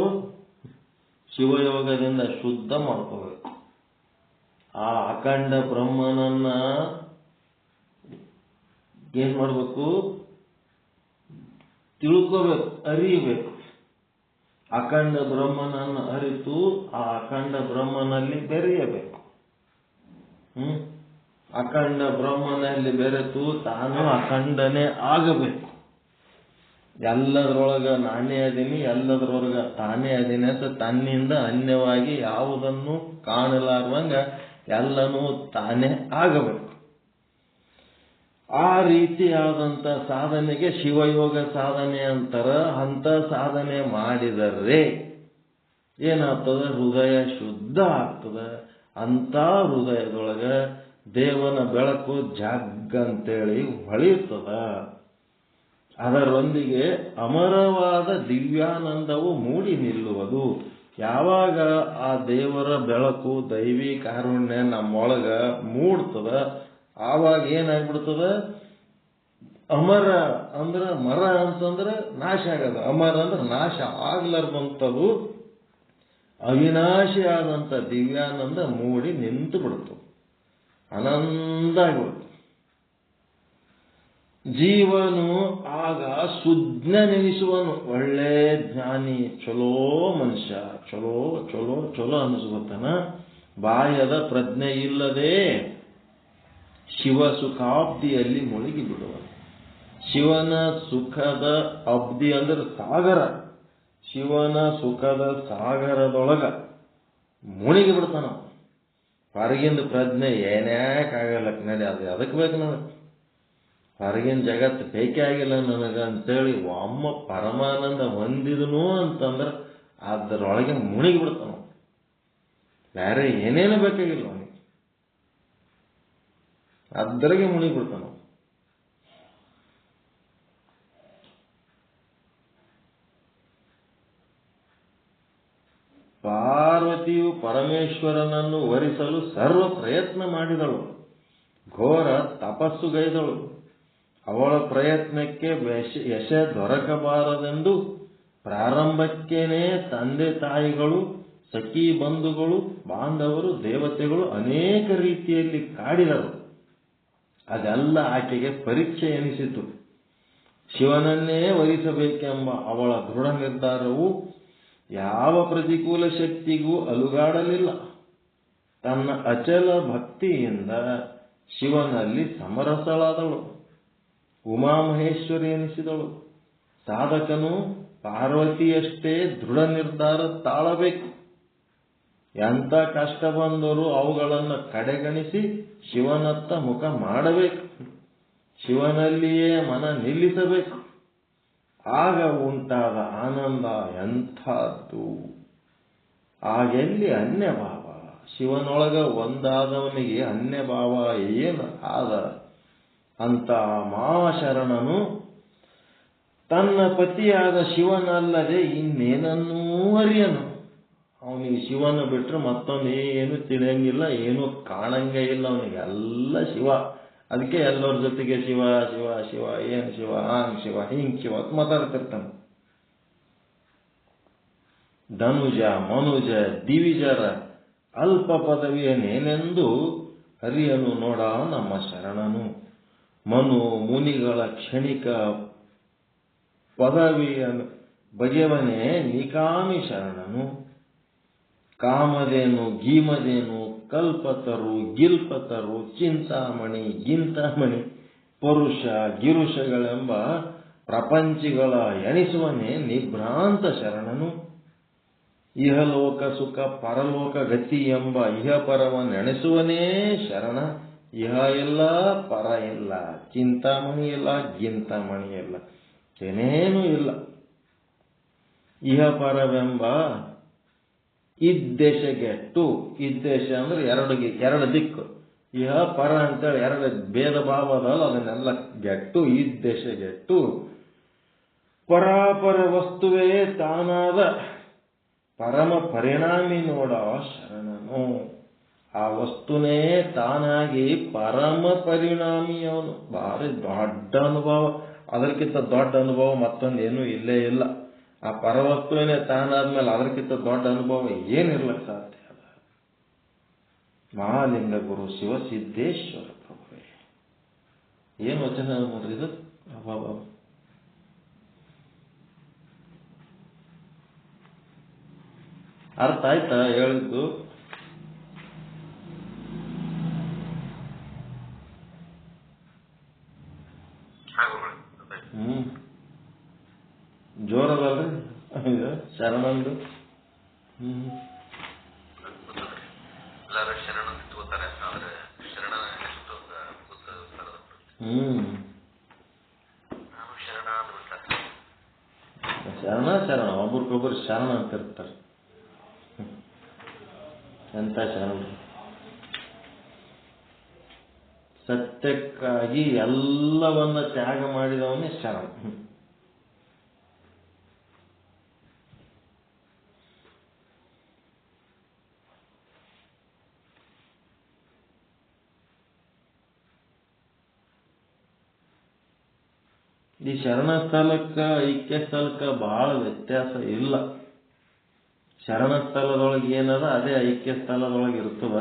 ಶಿವಯೋಗದಿಂದ ಶುದ್ಧ ಮಾಡ್ಕೋಬೇಕು. ಆ ಅಖಂಡ ಬ್ರಹ್ಮನನ್ನ ಏನ್ ಮಾಡ್ಬೇಕು? ತಿಳ್ಕೋಬೇಕು, ಅರಿಯಬೇಕು. ಅಖಂಡ ಬ್ರಹ್ಮನನ್ನು ಅರಿತು ಆ ಅಖಂಡ ಬ್ರಹ್ಮನಲ್ಲಿ ಬೆರೆಯಬೇಕು. ಅಖಂಡ ಬ್ರಹ್ಮನಲ್ಲಿ ಬೆರೆತು ತಾನು ಅಖಂಡನೇ ಆಗಬೇಕು. ಎಲ್ಲದರೊಳಗ ನಾನೇ ಅದೀನಿ, ಎಲ್ಲದರೊಳಗ ತಾನೇ ಅದೀನಿ ಅಂತ ತನ್ನಿಂದ ಅನ್ಯವಾಗಿ ಯಾವುದನ್ನು ಕಾಣಲಾರ್ವಂಗ ಎಲ್ಲನೂ ತಾನೇ ಆಗಬೇಕು. ಆ ರೀತಿಯಾದಂಥ ಸಾಧನೆಗೆ ಶಿವಯೋಗ ಸಾಧನೆ ಅಂತಾರ. ಅಂತ ಸಾಧನೆ ಮಾಡಿದರೆ ಏನಾಗ್ತದ? ಹೃದಯ ಶುದ್ಧ ಆಗ್ತದ. ಅಂತ ಹೃದಯದೊಳಗ ದೇವನ ಬೆಳಕು ಜಗ್ ಅಂತೇಳಿ ಹೊಳೆಯುತ್ತದ. ಅದರೊಂದಿಗೆ ಅಮರವಾದ ದಿವ್ಯಾನಂದವು ಮೂಡಿ ನಿಲ್ಲುವುದು. ಯಾವಾಗ ಆ ದೇವರ ಬೆಳಕು ದೈವಿ ಕಾರುಣ್ಯ ನಮ್ಮೊಳಗ ಮೂಡ್ತದ, ಆವಾಗ ಏನಾಗ್ಬಿಡ್ತದ? ಅಮರ ಅಂದ್ರ ಮರ ಅಂತಂದ್ರ ನಾಶ ಆಗದ, ಅಮರ ಅಂದ್ರ ನಾಶ ಆಗ್ಲಾರ್ದಂಥದ್ದು ಅವಿನಾಶಿ ಆದಂಥ ದಿವ್ಯಾನಂದ ಮೂಡಿ ನಿಂತು ಬಿಡ್ತು, ಆನಂದ ಆಗ್ಬಿಡ್ತು. ಜೀವನು ಆಗ ಸುಜ್ಞ ನೆನೆಸುವನು, ಒಳ್ಳೆ ಜ್ಞಾನಿ, ಚಲೋ ಮನುಷ್ಯ, ಚಲೋ ಚಲೋ ಚಲೋ ಅನಿಸ್ಕೊತಾನ. ಬಾಯದ ಪ್ರಜ್ಞೆ ಇಲ್ಲದೆ ಶಿವ ಸುಖಾಬ್ದಿಯಲ್ಲಿ ಮುಳುಗಿ ಬಿಡುವನು. ಶಿವನ ಸುಖದ ಅಬ್ದಿ ಅಂದ್ರೆ ಸಾಗರ, ಶಿವನ ಸುಖದ ಸಾಗರದೊಳಗ ಮುಳುಗಿ ಬಿಡ್ತಾನ. ಹೊರಗಿಂದ ಪ್ರಜ್ಞೆ ಏನ್ಯಾಕಾಗಲ್ಲ ನಡಿ, ಅದು ಅದಕ್ಕೆ ಬೇಕು ನನಗೆ, ಹೊರಗಿನ ಜಗತ್ತು ಬೇಕೇ ಆಗಿಲ್ಲ ನನಗ ಅಂತೇಳಿ ಒಮ್ಮ ಪರಮಾನಂದ ಹೊಂದಿದನು ಅಂತಂದ್ರೆ ಅದರೊಳಗೆ ಮುಳುಗಿ ಬಿಡ್ತಾನ. ಬೇರೆ ಏನೇನು ಬೇಕಾಗಿಲ್ಲ ಅವನಿಗೆ, ಅದರಾಗೆ ಮುಳುಗಿ ಬಿಡ್ತಾನ. ಪಾರ್ವತಿಯು ಪರಮೇಶ್ವರನನ್ನು ವರಿಸಲು ಸರ್ವ ಪ್ರಯತ್ನ ಮಾಡಿದಳು, ಘೋರ ತಪಸ್ಸುಗೈದಳು. ಅವಳ ಪ್ರಯತ್ನಕ್ಕೆ ಯಶ ದೊರಕಬಾರದೆಂದು ಪ್ರಾರಂಭಕ್ಕೇನೆ ತಂದೆ ತಾಯಿಗಳು, ಸಖಿ ಬಂಧುಗಳು, ಬಾಂಧವರು, ದೇವತೆಗಳು ಅನೇಕ ರೀತಿಯಲ್ಲಿ ಕಾಡಿದರು. ಅದೆಲ್ಲ ಆಕೆಗೆ ಪರೀಕ್ಷೆ ಎನಿಸಿತು. ಶಿವನನ್ನೇ ವರಿಸಬೇಕೆಂಬ ಅವಳ ದೃಢ ನಿರ್ಧಾರವು ಯಾವ ಪ್ರತಿಕೂಲ ಶಕ್ತಿಗೂ ಅಲುಗಾಡಲಿಲ್ಲ. ತನ್ನ ಅಚಲ ಭಕ್ತಿಯಿಂದ ಶಿವನಲ್ಲಿ ಸಮರಸಳಾದಳು, ಉಮಾಮಹೇಶ್ವರಿ ಎನಿಸಿದಳು. ಸಾಧಕನು ಪಾರ್ವತಿಯಷ್ಟೇ ದೃಢ ನಿರ್ಧಾರ ತಾಳಬೇಕು. ಎಂಥ ಕಷ್ಟ ಬಂದರೂ ಅವುಗಳನ್ನು ಕಡೆಗಣಿಸಿ ಶಿವನತ್ತ ಮುಖ ಮಾಡಬೇಕು, ಶಿವನಲ್ಲಿಯೇ ಮನ ನಿಲ್ಲಿಸಬೇಕು. ಆಗ ಉಂಟಾದ ಆನಂದ ಎಂಥದ್ದು! ಆಗೆಲ್ಲಿ ಅನ್ಯಭಾವ? ಶಿವನೊಳಗ ಒಂದಾದವನಿಗೆ ಅನ್ಯಭಾವ ಏನು ಆದ? ಅಂತ ಮಹಾಶರಣನು ತನ್ನ ಪತಿಯಾದ ಶಿವನಲ್ಲದೆ ಇನ್ನೇನನ್ನೂ ಅರಿಯನು. ಅವನಿಗೆ ಶಿವನ ಬಿಟ್ಟರೆ ಮತ್ತೊಂದು ಏನು ತಿಳಿಯಂಗಿಲ್ಲ, ಏನು ಕಾಣಂಗೇ ಇಲ್ಲ ಅವನಿಗೆ, ಎಲ್ಲ ಶಿವ. ಅದಕ್ಕೆ ಎಲ್ಲರ ಜೊತೆಗೆ ಶಿವ ಶಿವ ಶಿವ, ಏನು ಶಿವ, ಹಾಂಗ್ ಶಿವ, ಹಿಂಗ್ ಶಿವ ಅಂತ ಮಾತಾಡ್ತಿರ್ತಾನೆ. ಧನುಜ ಮನುಜ ದಿವಿಜರ ಅಲ್ಪ ಪದವಿಯನ್ನೇನೆಂದು ಅರಿಯನು ನೋಡ ನಮ್ಮ ಶರಣನು. ಮನು ಮುನಿಗಳ ಕ್ಷಣಿಕ ಪದವಿಯನ್ನು ಬಗೆವನೇ ನಿಕಾಮಿ ಶರಣನು. ಕಾಮದೇನು ಗೀಮದೇನು ಕಲ್ಪತರು ಗಿಲ್ಪತರು ಚಿಂತಾಮಣಿ ಗಿಂತಾಮಣಿ ಪರುಷ ಗಿರುಷಗಳೆಂಬ ಪ್ರಪಂಚಿಗಳ ಎಣಿಸುವನೇ ನಿಭ್ರಾಂತ ಶರಣನು. ಇಹಲೋಕ ಸುಖ ಪರಲೋಕ ಗತಿ ಎಂಬ ಇಹಪರವನ್ನೆಣಿಸುವನೇ ಶರಣ. ಇಹ ಇಲ್ಲ, ಪರ ಇಲ್ಲ, ಚಿಂತಾಮಣಿ ಇಲ್ಲ, ಗಿಂತಾಮಣಿ ಇಲ್ಲ, ಏನೇನೂ ಇಲ್ಲ. ಇಹಪರವೆಂಬ ಇದ್ದೇಶಗೆಟ್ಟು, ಇದ್ದೇಶ ಅಂದ್ರೆ ಎರಡು ದಿಕ್ಕು, ಇಹ ಪರ ಅಂತೇಳಿ ಎರಡು ಭೇದ ಭಾವ ಅದಲ್ಲ, ಅದನ್ನೆಲ್ಲ ಗೆಟ್ಟು ಇದ್ದೇಶಗೆಟ್ಟು ಪರಾಪರ ವಸ್ತುವೇ ತಾನಾದ ಪರಮ ಪರಿಣಾಮಿ ನೋಡ ಶರಣನು. ಆ ವಸ್ತುನೇ ತಾನಾಗಿ ಪರಮ ಪರಿಣಾಮಿ ಅವನು. ಭಾರಿ ದೊಡ್ಡ ಅನುಭವ, ಅದಕ್ಕಿಂತ ದೊಡ್ಡ ಅನುಭವ ಮತ್ತೊಂದೇನು ಇಲ್ಲೇ ಇಲ್ಲ. ಆ ಪರವಸ್ತುವಿನೇ ತಾನಾದ್ಮೇಲೆ ಅದಕ್ಕಿಂತ ದೊಡ್ಡ ಅನುಭವ ಏನಿರ್ಲಕ್ಕೆ ಸಾಧ್ಯ ಅದ? ಮಹಾಲಿಂಗ ಗುರು ಶಿವಸಿದ್ದೇಶ್ವರ ಪ್ರಭುವೇ, ಏನು ವಚನ ನೋಡ್ರಿ ಇದು. ಅಭಾವ ಅರ್ಥ ಆಯ್ತಾ ಹೇಳಿದ್ದು? ಜೋರದಲ್ರಿ ಶರಣಂದು. ಶರಣ ಶರಣ ಒಬ್ರಿಗೊಬ್ರು ಶರಣ ಅಂತಿರ್ತಾರೆ. ಎಂತ ಶರಣ ಸತ್ಯಕ್ಕಾಗಿ ಎಲ್ಲವನ್ನ ತ್ಯಾಗ ಮಾಡಿದವನೇ ಶರಣ. ಈ ಶರಣ ಸ್ಥಳಕ್ಕ ಐಕ್ಯ ಸ್ಥಳಕ್ಕ ಬಹಳ ವ್ಯತ್ಯಾಸ ಇಲ್ಲ. ಶರಣ ಸ್ಥಳದೊಳಗೆ ಏನದ ಅದೇ ಐಕ್ಯ ಸ್ಥಳದೊಳಗೆ ಇರ್ತದ.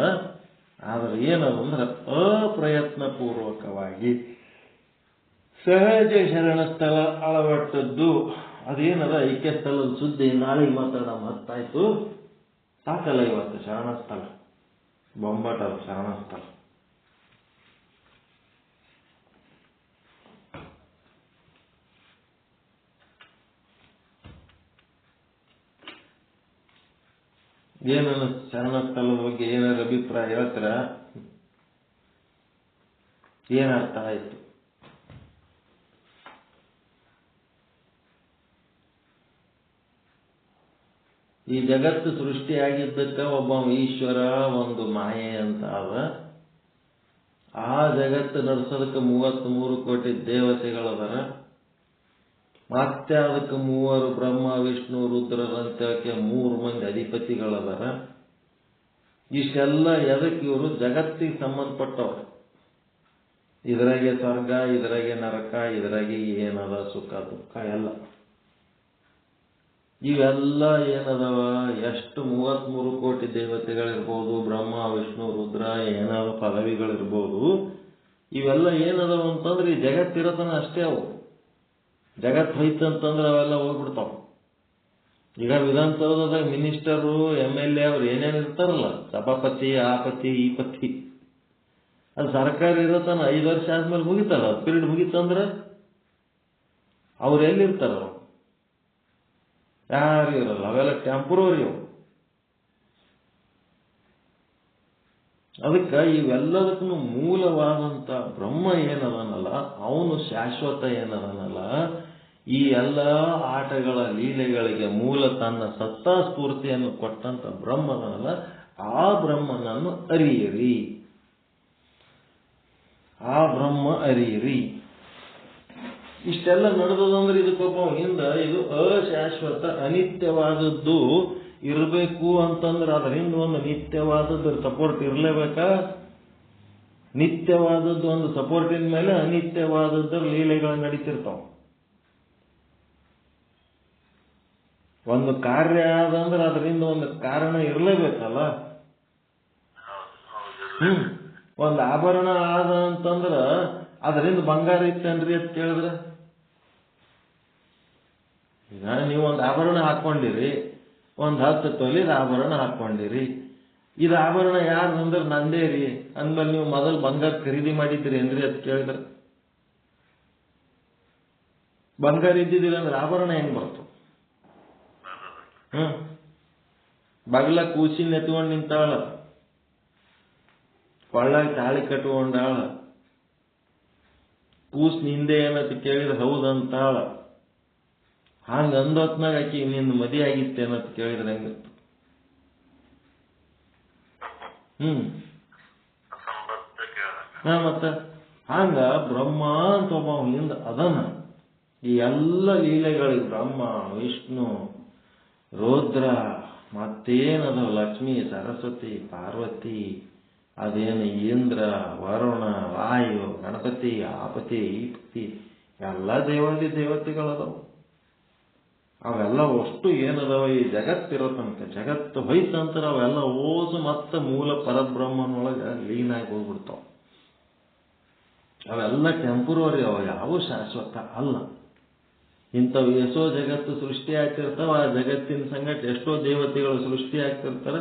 ಆದ್ರೆ ಏನದು ಅಂದ್ರೆ ಅಪ್ರಯತ್ನ ಪೂರ್ವಕವಾಗಿ ಸಹಜ ಶರಣ ಸ್ಥಳ ಅಳವಟ್ಟದ್ದು ಅದೇನದ ಐಕ್ಯ ಸ್ಥಳದ ಸುದ್ದಿ ನಾಳೆಗೆ ಮಾತಾಡ ಮತ್ತಾಯ್ತು. ಸಾಕಲ್ಲ ಇವತ್ತು ಶರಣ ಸ್ಥಳ ಬೊಂಬಾಟದ ಶರಣ ಸ್ಥಳ. ಏನನ್ನ ಶರಣ ಸ್ಥಳದ ಬಗ್ಗೆ ಏನಾರ ಅಭಿಪ್ರಾಯ ಹೇಳ್ತಾರ? ಏನರ್ಥ ಆಯ್ತು? ಈ ಜಗತ್ತು ಸೃಷ್ಟಿಯಾಗಿದ್ದಕ್ಕ ಒಬ್ಬ ಈಶ್ವರ ಒಂದು ಮಾಯೆ ಅಂತ ಅದ. ಆ ಜಗತ್ತು ನಡೆಸೋದಕ್ಕೆ 33 ಕೋಟಿ ದೇವತೆಗಳದಾರ. ಮತ್ತೆ ಅದಕ್ಕೆ 3 ಬ್ರಹ್ಮ ವಿಷ್ಣು ರುದ್ರರಂತಕ್ಕೆ 3 ಮಂದಿ ಅಧಿಪತಿಗಳದಾರ. ಇಷ್ಟೆಲ್ಲ ಎದಕ್ಕೆ? ಇವರು ಜಗತ್ತಿಗೆ ಸಂಬಂಧಪಟ್ಟವ್ರು. ಇದರಾಗೆ ಸ್ವರ್ಗ, ಇದರಾಗೆ ನರಕ, ಇದರಾಗೆ ಏನದ ಸುಖ ದುಃಖ ಎಲ್ಲ ಇವೆಲ್ಲ ಏನದವ? ಎಷ್ಟು 33 ಕೋಟಿ ದೇವತೆಗಳಿರ್ಬೋದು, ಬ್ರಹ್ಮ ವಿಷ್ಣು ರುದ್ರ ಏನಾದ ಪದವಿಗಳಿರ್ಬೋದು. ಇವೆಲ್ಲ ಏನದವ ಅಂತಂದ್ರೆ ಈ ಜಗತ್ತಿರತನ ಅಷ್ಟೇ ಅವು. ಜಗತ್ ಹೋಯ್ತಂತಂದ್ರೆ ಅವೆಲ್ಲ ಹೋಗ್ಬಿಡ್ತಾವ. ಈಗ ವಿಧಾನಸೌಧದಾಗ ಮಿನಿಸ್ಟರು MLA ಅವ್ರು ಏನೇನು ಇರ್ತಾರಲ್ಲ, ಸಭಾಪತಿ ಆಪತಿ ಈ ಪತಿ, ಅದು ಸರ್ಕಾರ ಇರತನ 5 ವರ್ಷ ಆದ್ಮೇಲೆ ಮುಗಿತಲ್ಲ. ಪೀರಿಯಡ್ ಮುಗಿತಂದ್ರೆ ಅವ್ರು ಎಲ್ಲಿರ್ತಾರ? ಯಾರು ಇರಲ್ಲ. ಅವೆಲ್ಲ ಟೆಂಪರರಿ ಅವು. ಅದಕ್ಕೆ ಇವೆಲ್ಲದಕ್ಕೂ ಮೂಲವಾದಂತ ಬ್ರಹ್ಮ ಏನದನಲ್ಲ, ಅವನು ಶಾಶ್ವತ ಏನದನಲ್ಲ, ಈ ಎಲ್ಲ ಆಟಗಳ ಲೀಲೆಗಳಿಗೆ ಮೂಲ ತನ್ನ ಸತ್ತಾ ಸ್ಫೂರ್ತಿಯನ್ನು ಕೊಟ್ಟಂತ ಬ್ರಹ್ಮನಲ್ಲ, ಆ ಬ್ರಹ್ಮನನ್ನು ಅರಿಯಿರಿ, ಆ ಬ್ರಹ್ಮ ಅರಿಯಿರಿ. ಇಷ್ಟೆಲ್ಲ ನಡೆದದಂದ್ರೆ ಇದಕ್ಕೊಬ್ಬ ಹಿಂದ ಇದು ಅಶಾಶ್ವತ ಅನಿತ್ಯವಾದದ್ದು ಇರಬೇಕು ಅಂತಂದ್ರೆ ಅದರಿಂದ ಒಂದು ನಿತ್ಯವಾದದ್ದು ಸಪೋರ್ಟ್ ಇರಲೇಬೇಕಾ? ನಿತ್ಯವಾದದ್ದು ಒಂದು ಸಪೋರ್ಟಿನ ಮೇಲೆ ಅನಿತ್ಯವಾದದ್ದು ಲೀಲೆಗಳು ನಡೀತಿರ್ತಾವ. ಒಂದು ಕಾರ್ಯ ಆದಂದ್ರೆ ಅದರಿಂದ ಒಂದು ಕಾರಣ ಇರಲೇಬೇಕಲ್ಲ. ಒಂದು ಆಭರಣ ಆದ ಅಂತಂದ್ರ ಅದರಿಂದ ಬಂಗಾರ ಇತ್ತೇನ್ರಿ ಅಂತ ಕೇಳಿದ್ರೆ, ಈಗ ನೀವು ಒಂದು ಆಭರಣ ಹಾಕೊಂಡಿರಿ, ಒಂದು 10 ತೊಲಿದ ಆಭರಣ ಹಾಕೊಂಡಿರಿ. ಇದು ಆಭರಣ ಯಾರ್ದಂದ್ರೆ ನಂದೇ ರೀ ಅಂದ್ಮೇಲೆ ನೀವು ಮೊದಲು ಬಂಗಾರ ಖರೀದಿ ಮಾಡಿದ್ರಿ ಏನ್ರಿ ಅಂತ ಕೇಳಿದ್ರೆ, ಬಂಗಾರ ಇದ್ದಿದ್ದಿಲ್ಲ ಅಂದ್ರೆ ಆಭರಣ ಹೆಂಗ್ ಬರ್ತು? ಬಗಲ ಕೂಸಿನ ಎತ್ಕೊಂಡು ನಿಂತಾಳ, ಕೊಳ್ಳಾಗ ತಾಳಿ ಕಟ್ಕೊಂಡಾಳ, ಕೂಸ್ ನಿಂದೆ ಏನಂತ ಕೇಳಿದ್ರೆ ಹೌದಂತಾಳ. ಹಂಗ ಅಂದೊತ್ನಾಗ ಆಕಿ ನಿಂದ ಮದಿ ಆಗಿತ್ತೇನಂತ ಕೇಳಿದ್ರೆ ಹೆಂಗಿತ್ತು? ಮತ್ತ ಹಂಗ ಬ್ರಹ್ಮ ಅಂತ ಒಬ್ಬ ಹಿಂದ ಅದನ್ನ ಈ ಎಲ್ಲ ಲೀಲೆಗಳಿಗೆ ಬ್ರಹ್ಮ ವಿಷ್ಣು ರುದ್ರ ಮತ್ತೇನದ ಲಕ್ಷ್ಮೀ ಸರಸ್ವತಿ ಪಾರ್ವತಿ ಅದೇನು ಇಂದ್ರ ವರುಣ ವಾಯು ಗಣಪತಿ ಆಪತಿ ಈಪತಿ ಎಲ್ಲ ದೇವಾದಿ ದೇವತೆಗಳದಾವು. ಅವೆಲ್ಲ ಅಷ್ಟು ಏನದಾವ ಈ ಜಗತ್ತಿರೋ ತನಕ. ಜಗತ್ತು ಹೋಯ್ತಂತರ ಅವೆಲ್ಲ ಓಸು ಮತ್ತೆ ಮೂಲ ಪರಬ್ರಹ್ಮನೊಳಗೆ ಲೀನಾಗಿ ಹೋಗ್ಬಿಡ್ತಾವ. ಅವೆಲ್ಲ ಟೆಂಪರರಿ, ಅವ ಯಾವ ಶಾಶ್ವತ ಅಲ್ಲ. ಇಂಥವು ಎಷ್ಟೋ ಜಗತ್ತು ಸೃಷ್ಟಿ ಆಗ್ತಿರ್ತಾವ. ಆ ಜಗತ್ತಿನ ಸಂಗಟ ಎಷ್ಟೋ ದೇವತೆಗಳು ಸೃಷ್ಟಿ ಆಗ್ತಿರ್ತಾರ.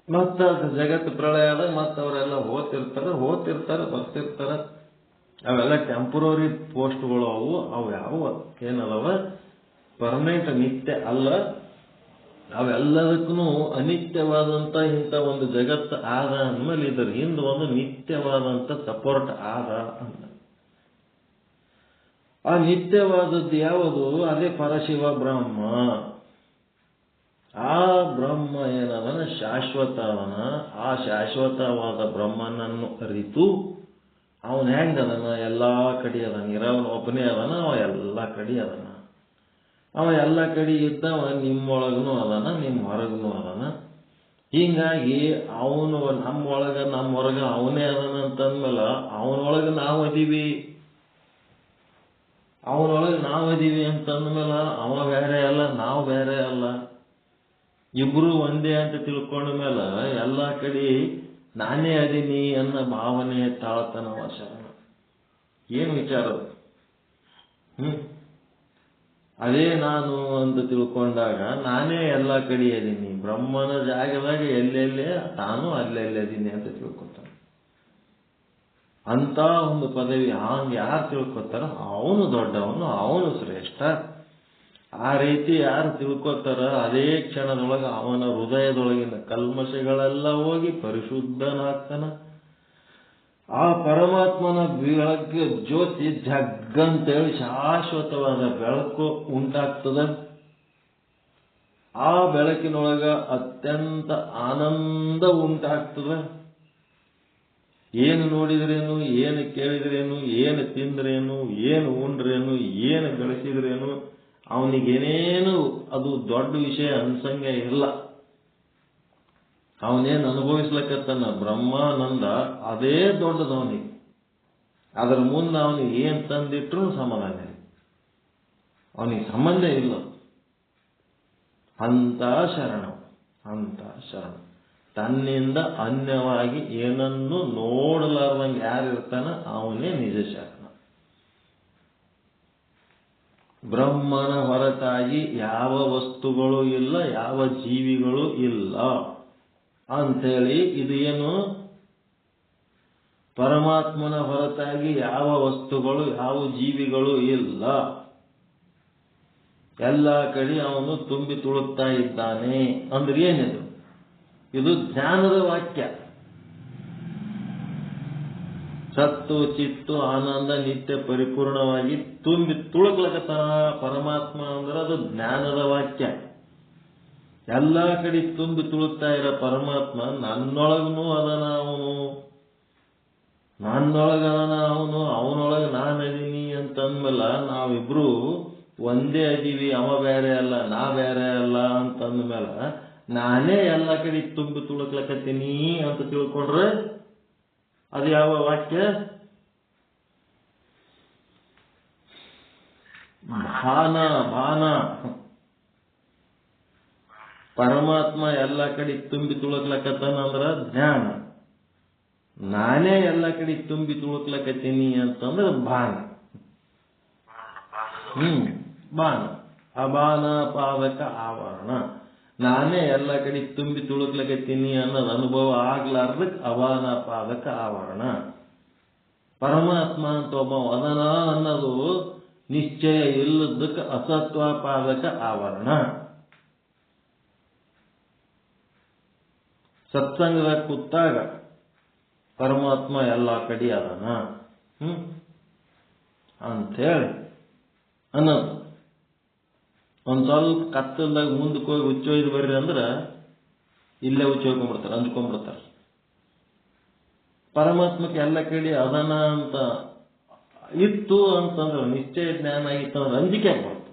ಮತ್ತ ಜಗತ್ತು ಪ್ರಳಯ ಆದಾಗ ಮತ್ತೆ ಅವರೆಲ್ಲ ಹೋಗ್ತಿರ್ತಾರ ಬರ್ತಿರ್ತಾರ. ಅವೆಲ್ಲ ಟೆಂಪರರಿ ಪೋಸ್ಟ್ಗಳು. ಅವು ಯಾವ ಏನದವ ಪರ್ಮನೆಂಟ್ ನಿತ್ಯ ಅಲ್ಲ. ಅವೆಲ್ಲದಕ್ಕೂ ಅನಿತ್ಯವಾದಂತ ಇಂಥ ಒಂದು ಜಗತ್ತು ಆದ ಅಂದ್ಮೇಲೆ ಇದ್ರ ಹಿಂದೆ ಒಂದು ನಿತ್ಯವಾದಂತ ಸಪೋರ್ಟ್ ಆದ ಅಂತ. ಆ ನಿತ್ಯವಾದದ್ದು ಯಾವುದು? ಅದೇ ಪರಶಿವ ಬ್ರಹ್ಮ. ಆ ಬ್ರಹ್ಮ ಏನದನ ಶಾಶ್ವತ ಅವನ. ಆ ಶಾಶ್ವತವಾದ ಬ್ರಹ್ಮನನ್ನು ಅರಿತು ಅವನು ಹೆಂಗದನ, ಎಲ್ಲ ಕಡೆ ಅದನ. ಇರೋವನು ಒಬ್ಬನೇ ಅದನ, ಅವ ಎಲ್ಲ ಕಡೆ ಅದನ. ಅವ ಎಲ್ಲ ಕಡೆ ಇದ್ದವ ನಿಮ್ಮೊಳಗನು ಅದನ, ನಿಮ್ಮ ಹೊರಗನು ಅದನ. ಹೀಗಾಗಿ ಅವನು ನಮ್ಮೊಳಗ ನಮ್ಮ ಹೊರಗ ಅವನೇ ಅದನ ಅಂತಂದ್ಮೇಲೆ ಅವನೊಳಗೆ ನಾವು ಅದೀವಿ, ಅವನೊಳಗೆ ನಾವು ಅದೀವಿ ಅಂತಂದ್ಮೇಲೆ ಅವ ಬೇರೆ ಅಲ್ಲ, ನಾವು ಬೇರೆ ಅಲ್ಲ, ಇಬ್ರು ಒಂದೇ ಅಂತ ತಿಳ್ಕೊಂಡ ಮೇಲೆ ಎಲ್ಲ ಕಡೆ ನಾನೇ ಅದೀನಿ ಅನ್ನೋ ಭಾವನೆ ತಾಳ್ತನವ ಶರಣ. ಏನು ವಿಚಾರ? ಅದೇ ನಾನು ಅಂತ ತಿಳ್ಕೊಂಡಾಗ ನಾನೇ ಎಲ್ಲ ಕಡೆ ಅದೀನಿ, ಬ್ರಹ್ಮನ ಜಾಗದಾಗ ಎಲ್ಲೆಲ್ಲೇ ತಾನು ಅಲ್ಲೆಲ್ಲೇ ಅದೀನಿ ಅಂತ ತಿಳ್ಕೊತಾನೆ. ಅಂತ ಒಂದು ಪದವಿ ಹಂಗೆ ಯಾರು ತಿಳ್ಕೊತಾರ ಅವನು ದೊಡ್ಡವನು, ಅವನು ಶ್ರೇಷ್ಠ. ಆ ರೀತಿ ಯಾರು ತಿಳ್ಕೊತಾರ ಅದೇ ಕ್ಷಣದೊಳಗೆ ಅವನ ಹೃದಯದೊಳಗಿನ ಕಲ್ಮಶಗಳೆಲ್ಲ ಹೋಗಿ ಪರಿಶುದ್ಧನಾಗ್ತಾನ. ಆ ಪರಮಾತ್ಮನ ಬೆಳಕು ಜ್ಯೋತಿ ಜಗ್ಗಂತೇಳಿ ಶಾಶ್ವತವಾದ ಬೆಳಕು ಉಂಟಾಗ್ತದ. ಆ ಬೆಳಕಿನೊಳಗ ಅತ್ಯಂತ ಆನಂದ ಉಂಟಾಗ್ತದ. ಏನು ನೋಡಿದ್ರೇನು, ಏನು ಕೇಳಿದ್ರೇನು, ಏನು ತಿಂದ್ರೇನು, ಏನು ಉಂಡ್ರೇನು, ಏನು ಗಳಿಸಿದ್ರೇನು ಅವನಿಗೇನೇನು ಅದು ದೊಡ್ಡ ವಿಷಯ ಅನ್ಸಂಗೆ ಇಲ್ಲ. ಅವನೇನು ಅನುಭವಿಸ್ಲಕ್ಕತ್ತಾನ ಬ್ರಹ್ಮಾನಂದ ಅದೇ ದೊಡ್ಡದವನಿಗೆ. ಅದರ ಮುಂದೆ ಅವನಿಗೆ ಏನು ತಂದಿಟ್ರು ಸಮಾಧಾನ, ಅವನಿಗೆ ಸಂಬಂಧ ಇಲ್ಲ. ಅಂತ ಶರಣ, ಅಂತ ಶರಣ. ತನ್ನಿಂದ ಅನ್ಯವಾಗಿ ಏನನ್ನು ನೋಡಲಾರ್ದಂಗೆ ಯಾರಿರ್ತಾನ ಅವನೇ ನಿಜ ಶರಣ. ಬ್ರಹ್ಮನ ಹೊರತಾಗಿ ಯಾವ ವಸ್ತುಗಳು ಇಲ್ಲ, ಯಾವ ಜೀವಿಗಳು ಇಲ್ಲ ಅಂಥೇಳಿ ಇದು ಏನು, ಪರಮಾತ್ಮನ ಹೊರತಾಗಿ ಯಾವ ವಸ್ತುಗಳು ಯಾವ ಜೀವಿಗಳು ಇಲ್ಲ, ಎಲ್ಲ ಕಡೆ ಅವನು ತುಂಬಿ ತುಳುಕ್ತಾ ಇದ್ದಾನೆ ಅಂದ್ರೆ ಏನಿದು? ಇದು ಜ್ಞಾನದ ವಾಕ್ಯ. ಸತ್ತು ಚಿತ್ತು ಆನಂದ ನಿತ್ಯ ಪರಿಪೂರ್ಣವಾಗಿ ತುಂಬಿ ತುಳುಕ್ಲಕತ್ತಾನ ಪರಮಾತ್ಮ ಅಂದ್ರೆ ಅದು ಜ್ಞಾನದ ವಾಕ್ಯ. ಎಲ್ಲ ಕಡೆ ತುಂಬಿ ತುಳುಕ್ತಾ ಇರೋ ಪರಮಾತ್ಮ ನನ್ನೊಳಗನು ಅದನ, ಅವನು ನನ್ನೊಳಗದನ, ಅವನು ಅವನೊಳಗೆ ನಾನು ಅದೀನಿ ಅಂತಂದ್ಮೇಲೆ ನಾವಿಬ್ರು ಒಂದೇ ಅದೀವಿ, ಅವ ಬೇರೆ ಅಲ್ಲ ನಾ ಬೇರೆ ಅಲ್ಲ ಅಂತಂದ್ಮೇಲೆ ನಾನೇ ಎಲ್ಲ ಕಡೆ ತುಂಬಿ ತುಳುಕ್ಲಕತ್ತೀನಿ ಅಂತ ತಿಳ್ಕೊಂಡ್ರೆ ಅದು ಯಾವ ವಾಕ್ಯ? ಭಾನ. ಭಾನ. ಪರಮಾತ್ಮ ಎಲ್ಲ ಕಡೆ ತುಂಬಿ ತುಳುಕ್ಲಕತ್ತಾನ ಅಂದ್ರ ಜ್ಞಾನ. ನಾನೇ ಎಲ್ಲ ಕಡೆ ತುಂಬಿ ತುಳುಕ್ಲಕತ್ತೀನಿ ಅಂತಂದ್ರೆ ಭಾನ. ಭಾನ. ಅಭಾನ ಪಾದಕ ಆವರಣ. ನಾನೇ ಎಲ್ಲ ಕಡೆ ತುಂಬಿ ತುಳುಕ್ಲಕತ್ತೀನಿ ಅನ್ನೋದು ಅನುಭವ ಆಗ್ಲಾರ್ದಕ್ಕೆ ಅಭಾನ ಪಾದಕ ಆವರಣ. ಪರಮಾತ್ಮ ಅಂತ ಒಬ್ಬ ಅದನ ಅನ್ನೋದು ನಿಶ್ಚಯ ಇಲ್ಲದಕ್ಕೆ ಅಸತ್ವ ಪಾದಕ ಆವರಣ. ಸತ್ಸಂಗದಾಗ ಕೂತಾಗ ಪರಮಾತ್ಮ ಎಲ್ಲ ಕಡೆ ಅದನ ಅಂಥೇಳಿ ಅನ್ನೋದು. ಒಂದು ಸ್ವಲ್ಪ ಕತ್ತಲ್ದಾಗ ಮುಂದಕ್ಕೆ ಹೋಗಿ ಹುಚ್ಚೊಯ್ದು ಬರ್ರಿ ಅಂದ್ರೆ ಇಲ್ಲೇ ಹುಚ್ಚೊಯ್ಕೊಂಡ್ಬಿಡ್ತಾರೆ, ಅಂಜ್ಕೊಂಡ್ಬಿಡ್ತಾರೆ. ಪರಮಾತ್ಮಕ್ಕೆ ಎಲ್ಲ ಕಡೆ ಅದನ ಅಂತ ಇತ್ತು ಅಂತಂದ್ರೆ, ನಿಶ್ಚಯ ಜ್ಞಾನ ಆಗಿತ್ತು ಅಂದ್ರೆ ಅಂಜಿಕೆ ಆಗ್ಬಾರ್ದು.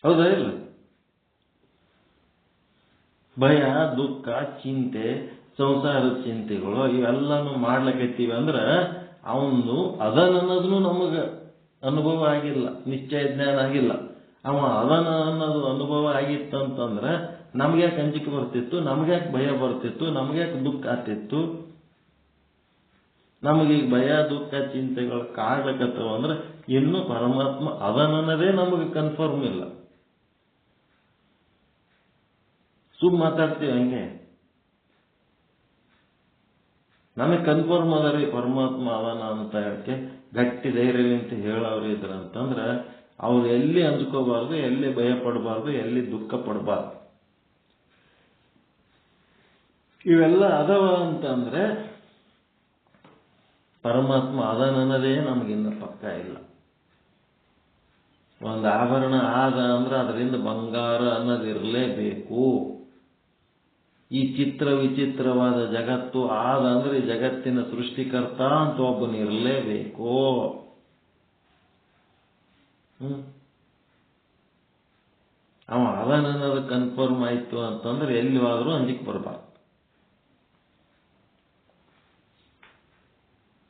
ಹೌದಾ ಇಲ್ಲ? ಭಯ, ದುಃಖ, ಚಿಂತೆ, ಸಂಸಾರದ ಚಿಂತೆಗಳು ಇವೆಲ್ಲನೂ ಮಾಡ್ಲಕತ್ತೀವಿ ಅಂದ್ರೆ ಅವನು ಅದನ್ನೋದನ್ನು ನಮಗೆ ಅನುಭವ ಆಗಿಲ್ಲ, ನಿಶ್ಚಯ ಜ್ಞಾನ ಆಗಿಲ್ಲ. ಅವ ಅದನ ಅನ್ನೋದು ಅನುಭವ ಆಗಿತ್ತಂತಂದ್ರೆ ನಮ್ಗ್ಯಾಕೆ ಅಂಜಿಕೆ ಬರ್ತಿತ್ತು, ನಮ್ಗ್ಯಾಕೆ ಭಯ ಬರ್ತಿತ್ತು, ನಮ್ಗ್ಯಾಕೆ ದುಃಖ ಆಗ್ತಿತ್ತು? ನಮಗೀಗ ಭಯ ದುಃಖ ಚಿಂತೆಗಳು ಕಾಡ್ಲಕತ್ತವ ಅಂದ್ರೆ ಇನ್ನೂ ಪರಮಾತ್ಮ ಅದನ್ನದೇ ನಮಗೆ ಕನ್ಫರ್ಮ್ ಇಲ್ಲ. ಸುಮ್ ಮಾತಾಡ್ತೀವಿ ಹಂಗೆ. ನನಗೆ ಕನ್ಫರ್ಮ್ ಅದ ರೀ ಪರಮಾತ್ಮ ಅವನ ಅಂತ ಹೇಳಕ್ಕೆ ಗಟ್ಟಿ ಧೈರ್ಯಲಿಂತ ಹೇಳೋರು ಇದ್ರಂತಂದ್ರೆ ಅವ್ರು ಎಲ್ಲಿ ಅಂಜ್ಕೋಬಾರ್ದು, ಎಲ್ಲಿ ಭಯ ಪಡಬಾರ್ದು, ಎಲ್ಲಿ ದುಃಖ ಪಡಬಾರ್ದು. ಇವೆಲ್ಲ ಅದವ ಅಂತಂದ್ರೆ ಪರಮಾತ್ಮ ಅದನ್ನದೇ ನಮಗಿನ್ನ ಪಕ್ಕ ಇಲ್ಲ. ಒಂದು ಆಭರಣ ಆದ ಅಂದ್ರೆ ಅದರಿಂದ ಬಂಗಾರ ಅನ್ನೋದು ಇರಲೇಬೇಕು. ಈ ಚಿತ್ರ ವಿಚಿತ್ರವಾದ ಜಗತ್ತು ಆದ ಅಂದ್ರೆ ಈ ಜಗತ್ತಿನ ಸೃಷ್ಟಿಕರ್ತ ಅಂತ ಒಬ್ಬನು ಇರಲೇಬೇಕು. ಅವ ಅದನ್ನೋದು ಕನ್ಫರ್ಮ್ ಆಯ್ತು ಅಂತಂದ್ರೆ ಎಲ್ಲಿ ಹೋದ್ರೂ ಅಂಜಿಕೆ ಬರಬಾರ್ದು.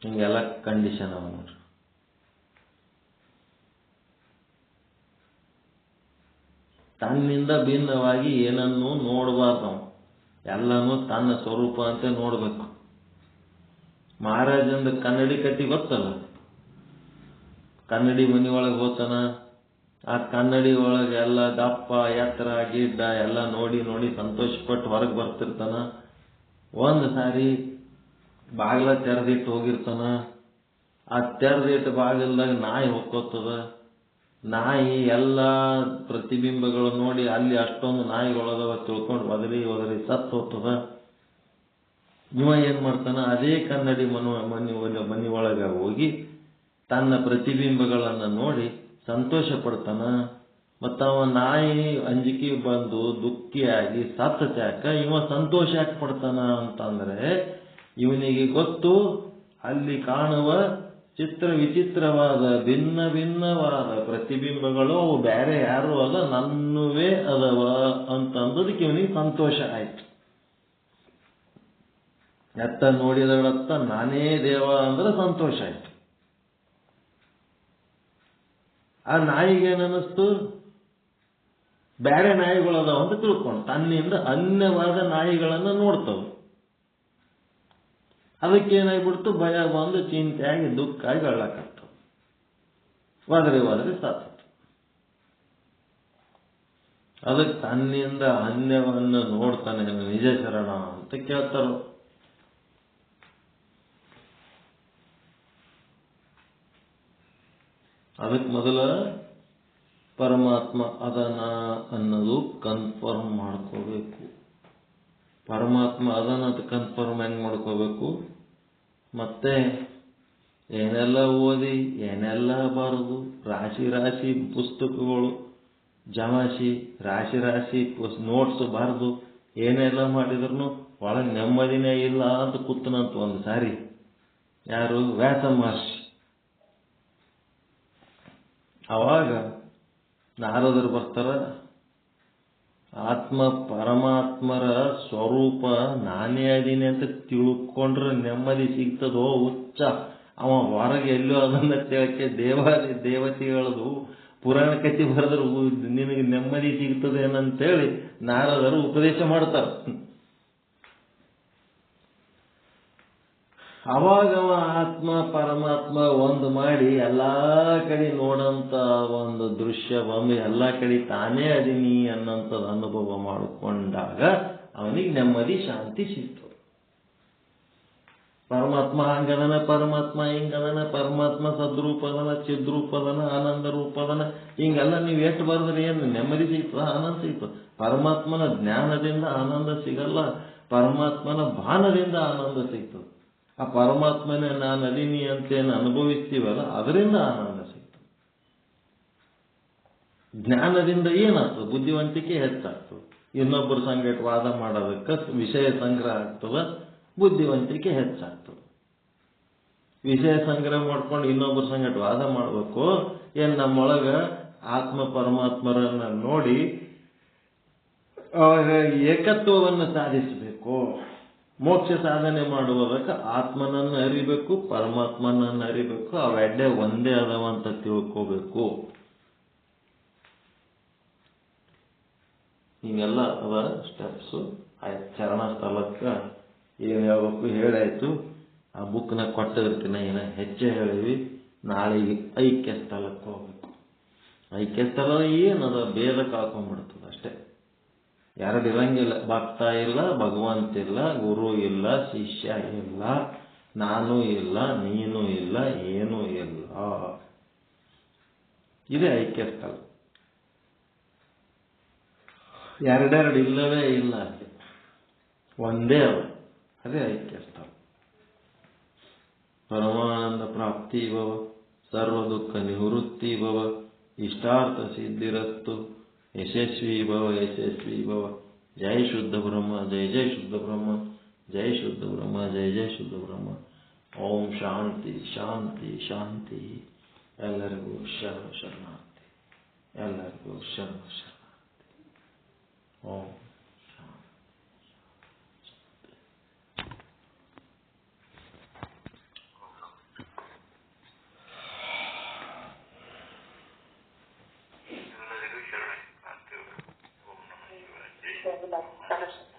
ಹಿಂಗೆಲ್ಲ ಕಂಡೀಷನ್ ಅವ ನೋಡ್ರಿ. ತನ್ನಿಂದ ಭಿನ್ನವಾಗಿ ಏನನ್ನೂ ನೋಡಬಾರ್ದು. ನಾವು ಎಲ್ಲನೂ ತನ್ನ ಸ್ವರೂಪ ಅಂತ ನೋಡ್ಬೇಕು. ಮಹಾರಾಜಂದ ಕನ್ನಡಿ ಕಟ್ಟಿ ಗೊತ್ತಲ್ಲ, ಕನ್ನಡಿ ಮನಿ ಒಳಗೆ ಹೋತಾನ, ಆ ಕನ್ನಡಿ ಒಳಗೆ ಎಲ್ಲ ದಪ್ಪ ಎತ್ತರ ಗಿಡ್ಡ ಎಲ್ಲ ನೋಡಿ ನೋಡಿ ಸಂತೋಷಪಟ್ಟು ಹೊರಗೆ ಬರ್ತಿರ್ತಾನ. ಒಂದು ಸಾರಿ ಬಾಗಿಲ ತೆರೆದಿಟ್ಟು ಹೋಗಿರ್ತಾನ. ಆ ತೆರೆದಿಟ್ಟು ಬಾಗಿಲ್ದಾಗ ನಾಯಿ ಹೊಕ್ಕೋತದ. ನಾಯಿ ಎಲ್ಲ ಪ್ರತಿಬಿಂಬಗಳು ನೋಡಿ ಅಲ್ಲಿ ಅಷ್ಟೊಂದು ನಾಯಿಗಳದವ ತಿಳ್ಕೊಂಡು ಒದರಿ ಸತ್ತು ಹೋಗ್ತದ. ಇವ ಏನ್ ಮಾಡ್ತಾನ, ಅದೇ ಕನ್ನಡಿ ಮನಿ ಒಳಗೆ ಹೋಗಿ ತನ್ನ ಪ್ರತಿಬಿಂಬಗಳನ್ನ ನೋಡಿ ಸಂತೋಷ ಪಡ್ತಾನ. ಮತ್ತವ ನಾಯಿ ಅಂಜಿಕೆ ಬಂದು ದುಃಖಿಯಾಗಿ ಸತ್ತಾಕ ಇವ ಸಂತೋಷ ಯಾಕೆ ಪಡ್ತಾನ ಅಂತಂದ್ರೆ ಇವನಿಗೆ ಗೊತ್ತು ಅಲ್ಲಿ ಕಾಣುವ ಚಿತ್ರ ವಿಚಿತ್ರವಾದ ಭಿನ್ನ ಭಿನ್ನವಾದ ಪ್ರತಿಬಿಂಬಗಳು ಅವು ಬೇರೆ ಯಾರು ಅಲ್ಲ, ನನ್ನವೇ ಅದವ ಅಂತಂದದಕ್ಕೆ ಇವನಿಗೆ ಸಂತೋಷ ಆಯ್ತು. ಎತ್ತ ನೋಡಿದಳತ್ತ ನಾನೇ ದೇವ ಅಂದ್ರೆ ಸಂತೋಷ ಆಯ್ತು. ಆ ನಾಯಿಗೇನನ್ನಿಸ್ತು, ಬೇರೆ ನಾಯಿಗಳದಾವ ಅಂತ ತಿಳ್ಕೊಂಡು ತನ್ನಿಂದ ಅನ್ಯವಾದ ನಾಯಿಗಳನ್ನ ನೋಡ್ತವೆ. ಅದಕ್ಕೇನಾಗ್ಬಿಡ್ತು, ಭಯ ಬಂದು ಚಿಂತೆಯಾಗಿ ದುಃಖ ಆಗಿ ಅಳ್ಳಕತ್ತು. ಹೋದ್ರೆ ಸಾತು. ಅದಕ್ಕೆ ತನ್ನಿಂದ ಅನ್ಯವನ್ನು ನೋಡ್ತಾನೆ ನಿಜ ಶರಣ ಅಂತ ಕೇಳ್ತಾರ. ಅದಕ್ಕೆ ಮೊದಲ ಪರಮಾತ್ಮ ಅದನ ಅನ್ನೋದು ಕನ್ಫರ್ಮ್ ಮಾಡ್ಕೋಬೇಕು. ಪರಮಾತ್ಮ ಅದನ್ನದು ಕನ್ಫರ್ಮ್ ಹೆಂಗ್ ಮಾಡ್ಕೋಬೇಕು? ಮತ್ತೆ ಏನೆಲ್ಲ ಓದಿ ಏನೆಲ್ಲ ಬರೆದು ರಾಶಿ ರಾಶಿ ಪುಸ್ತಕಗಳು ಜಮಾಯಿಸಿ ರಾಶಿ ರಾಶಿ ನೋಟ್ಸ್ ಬರೆದು ಏನೆಲ್ಲ ಮಾಡಿದ್ರು ಒಳಗೆ ನೆಮ್ಮದಿನೇ ಇಲ್ಲ ಅಂತ ಕೂತನಂತ ಒಂದು ಸಾರಿ. ಯಾರು? ವ್ಯಾಸ ಮಹರ್ಷಿ. ಅವಾಗ ನಾರದರು ಬರ್ತಾರ, ಆತ್ಮ ಪರಮಾತ್ಮರ ಸ್ವರೂಪ ನಾನೇ ಅದೀನಿ ಅಂತ ತಿಳ್ಕೊಂಡ್ರೆ ನೆಮ್ಮದಿ ಸಿಗ್ತದೋ ಹುಚ್ಚ, ಅವ ಹೊರಗೆ ಎಲ್ಲೋ ಅದನ್ನ ತಿಳಕ್ಕೆ ದೇವತೆಗಳದು ಪುರಾಣ ಕಥೆ ಬರೆದ್ರು ನಿನಗೆ ನೆಮ್ಮದಿ ಸಿಗ್ತದೇನಂತೇಳಿ ನಾರದರು ಉಪದೇಶ ಮಾಡ್ತಾರ. ಅವಾಗ ಆತ್ಮ ಪರಮಾತ್ಮ ಒಂದು ಮಾಡಿ ಎಲ್ಲಾ ಕಡೆ ನೋಡಂತ ಒಂದು ದೃಶ್ಯ ಬಂದು ಎಲ್ಲಾ ಕಡೆ ತಾನೇ ಅದೀನಿ ಅನ್ನಂಥದ್ದು ಅನುಭವ ಮಾಡಿಕೊಂಡಾಗ ಅವನಿಗೆ ನೆಮ್ಮದಿ ಶಾಂತಿ ಸಿಗ್ತದೆ. ಪರಮಾತ್ಮ ಹಂಗದನ, ಪರಮಾತ್ಮ ಹಿಂಗದನ, ಪರಮಾತ್ಮ ಸದ್ರೂಪದನ, ಚಿದ್ರೂಪದನ, ಆನಂದ ರೂಪದನ, ಹಿಂಗೆಲ್ಲ ನೀವು ಎಷ್ಟು ಬರೆದ್ರೆ ಏನು ನೆಮ್ಮದಿ ಸಿಗ್ತದ? ಆನಂದ ಸಿಗ್ತದೆ. ಪರಮಾತ್ಮನ ಜ್ಞಾನದಿಂದ ಆನಂದ ಸಿಗಲ್ಲ, ಪರಮಾತ್ಮನ ಭಾನದಿಂದ ಆನಂದ ಸಿಗ್ತದೆ. ಆ ಪರಮಾತ್ಮನೇ ನಾನು ಅದೀನಿ ಅಂತೇನು ಅನುಭವಿಸ್ತೀವಲ್ಲ ಅದರಿಂದ ಆನಂದ ಸಿಗ್ತದೆ. ಜ್ಞಾನದಿಂದ ಏನಾಗ್ತದೆ? ಬುದ್ಧಿವಂತಿಕೆ ಹೆಚ್ಚಾಗ್ತದೆ. ಇನ್ನೊಬ್ಬರ ಸಂಗಟ ವಾದ ಮಾಡೋದಕ್ಕೆ ವಿಷಯ ಸಂಗ್ರಹ ಆಗ್ತದೆ, ಬುದ್ಧಿವಂತಿಕೆ ಹೆಚ್ಚಾಗ್ತದೆ. ವಿಷಯ ಸಂಗ್ರಹ ಮಾಡ್ಕೊಂಡು ಇನ್ನೊಬ್ಬರ ಸಂಗಟ ವಾದ ಮಾಡಬೇಕು ಏನ್? ನಮ್ಮೊಳಗ ಆತ್ಮ ಪರಮಾತ್ಮರನ್ನ ನೋಡಿ ಏಕತ್ವವನ್ನು ಸಾಧಿಸಬೇಕು. ಮೋಕ್ಷ ಸಾಧನೆ ಮಾಡುವುದಕ್ಕೆ ಆತ್ಮನನ್ನು ಅರಿಬೇಕು, ಪರಮಾತ್ಮನನ್ನು ಅರಿಬೇಕು. ಅವೆಡ್ಡೆ ಒಂದೇ ಅದಾವ ಅಂತ ತಿಳ್ಕೋಬೇಕು. ಹಿಂಗೆಲ್ಲ ಅವ ಸ್ಟೆಪ್ಸು. ಆಯ್ತು, ಚರಣ ಸ್ಥಳಕ್ಕೆ ಏನು ಹೇಳ್ಬೇಕು ಹೇಳಾಯ್ತು. ಆ ಬುಕ್ನ ಕೊಟ್ಟಿರ್ತೀನಿ, ಏನೋ ಹೆಚ್ಚೆ ಹೇಳಿವಿ. ನಾಳೆಗೆ ಐಕ್ಯ ಸ್ಥಳಕ್ಕೆ ಹೋಗ್ಬೇಕು. ಐಕ್ಯ ಸ್ಥಳ ಏನದ? ಭೇದಕ್ಕೆ ಹಾಕೊಂಡ್ಬಿಡ್ತದೆ ಅಷ್ಟೇ. ಎರಡು ಇರಂಗಿಲ್ಲ. ಭಕ್ತ ಇಲ್ಲ, ಭಗವಂತ ಇಲ್ಲ, ಗುರು ಇಲ್ಲ, ಶಿಷ್ಯ ಇಲ್ಲ, ನಾನು ಇಲ್ಲ, ನೀನು ಇಲ್ಲ, ಏನೂ ಇಲ್ಲ. ಇದೇ ಐಕ್ಯ ಸ್ಥಳ. ಎರಡೆರಡು ಇಲ್ಲವೇ ಇಲ್ಲ, ಅಲ್ಲಿ ಒಂದೇ ಅವ. ಅದೇ ಐಕ್ಯ ಸ್ಥಳ. ಪರಮಾನಂದ ಪ್ರಾಪ್ತಿ ಭವ, ಸರ್ವ ದುಃಖ ನಿವೃತ್ತಿ ಭವ, ಇಷ್ಟಾರ್ಥ ಸಿದ್ಧಿರಸ್ತು. ಯಶಸ್ವಿ ಭವ ಯಶಸ್ವಿ ಭವ. ಜೈ ಶುದ್ಧ ಬ್ರಹ್ಮ, ಜೈ ಜೈ ಶುದ್ಧ ಬ್ರಹ್ಮ, ಜೈ ಶುದ್ಧ ಬ್ರಹ್ಮ, ಜೈ ಜೈ ಶುದ್ಧ ಬ್ರಹ್ಮ. ಓಂ ಶಾಂತಿ ಶಾಂತಿ ಶಾಂತಿ. ಎಲ್ಲರಿಗೂ ಶರಣಾರ್ಥಿ, ಎಲ್ಲರಿಗೂ ಶರಣಾರ್ಥಿ. ಓಂ ಎಲ್ಲರಿಗೂ ಶರಣಾರ್ಥಿ. ಓಂ ನಮಃ ಶಿವಾಯ.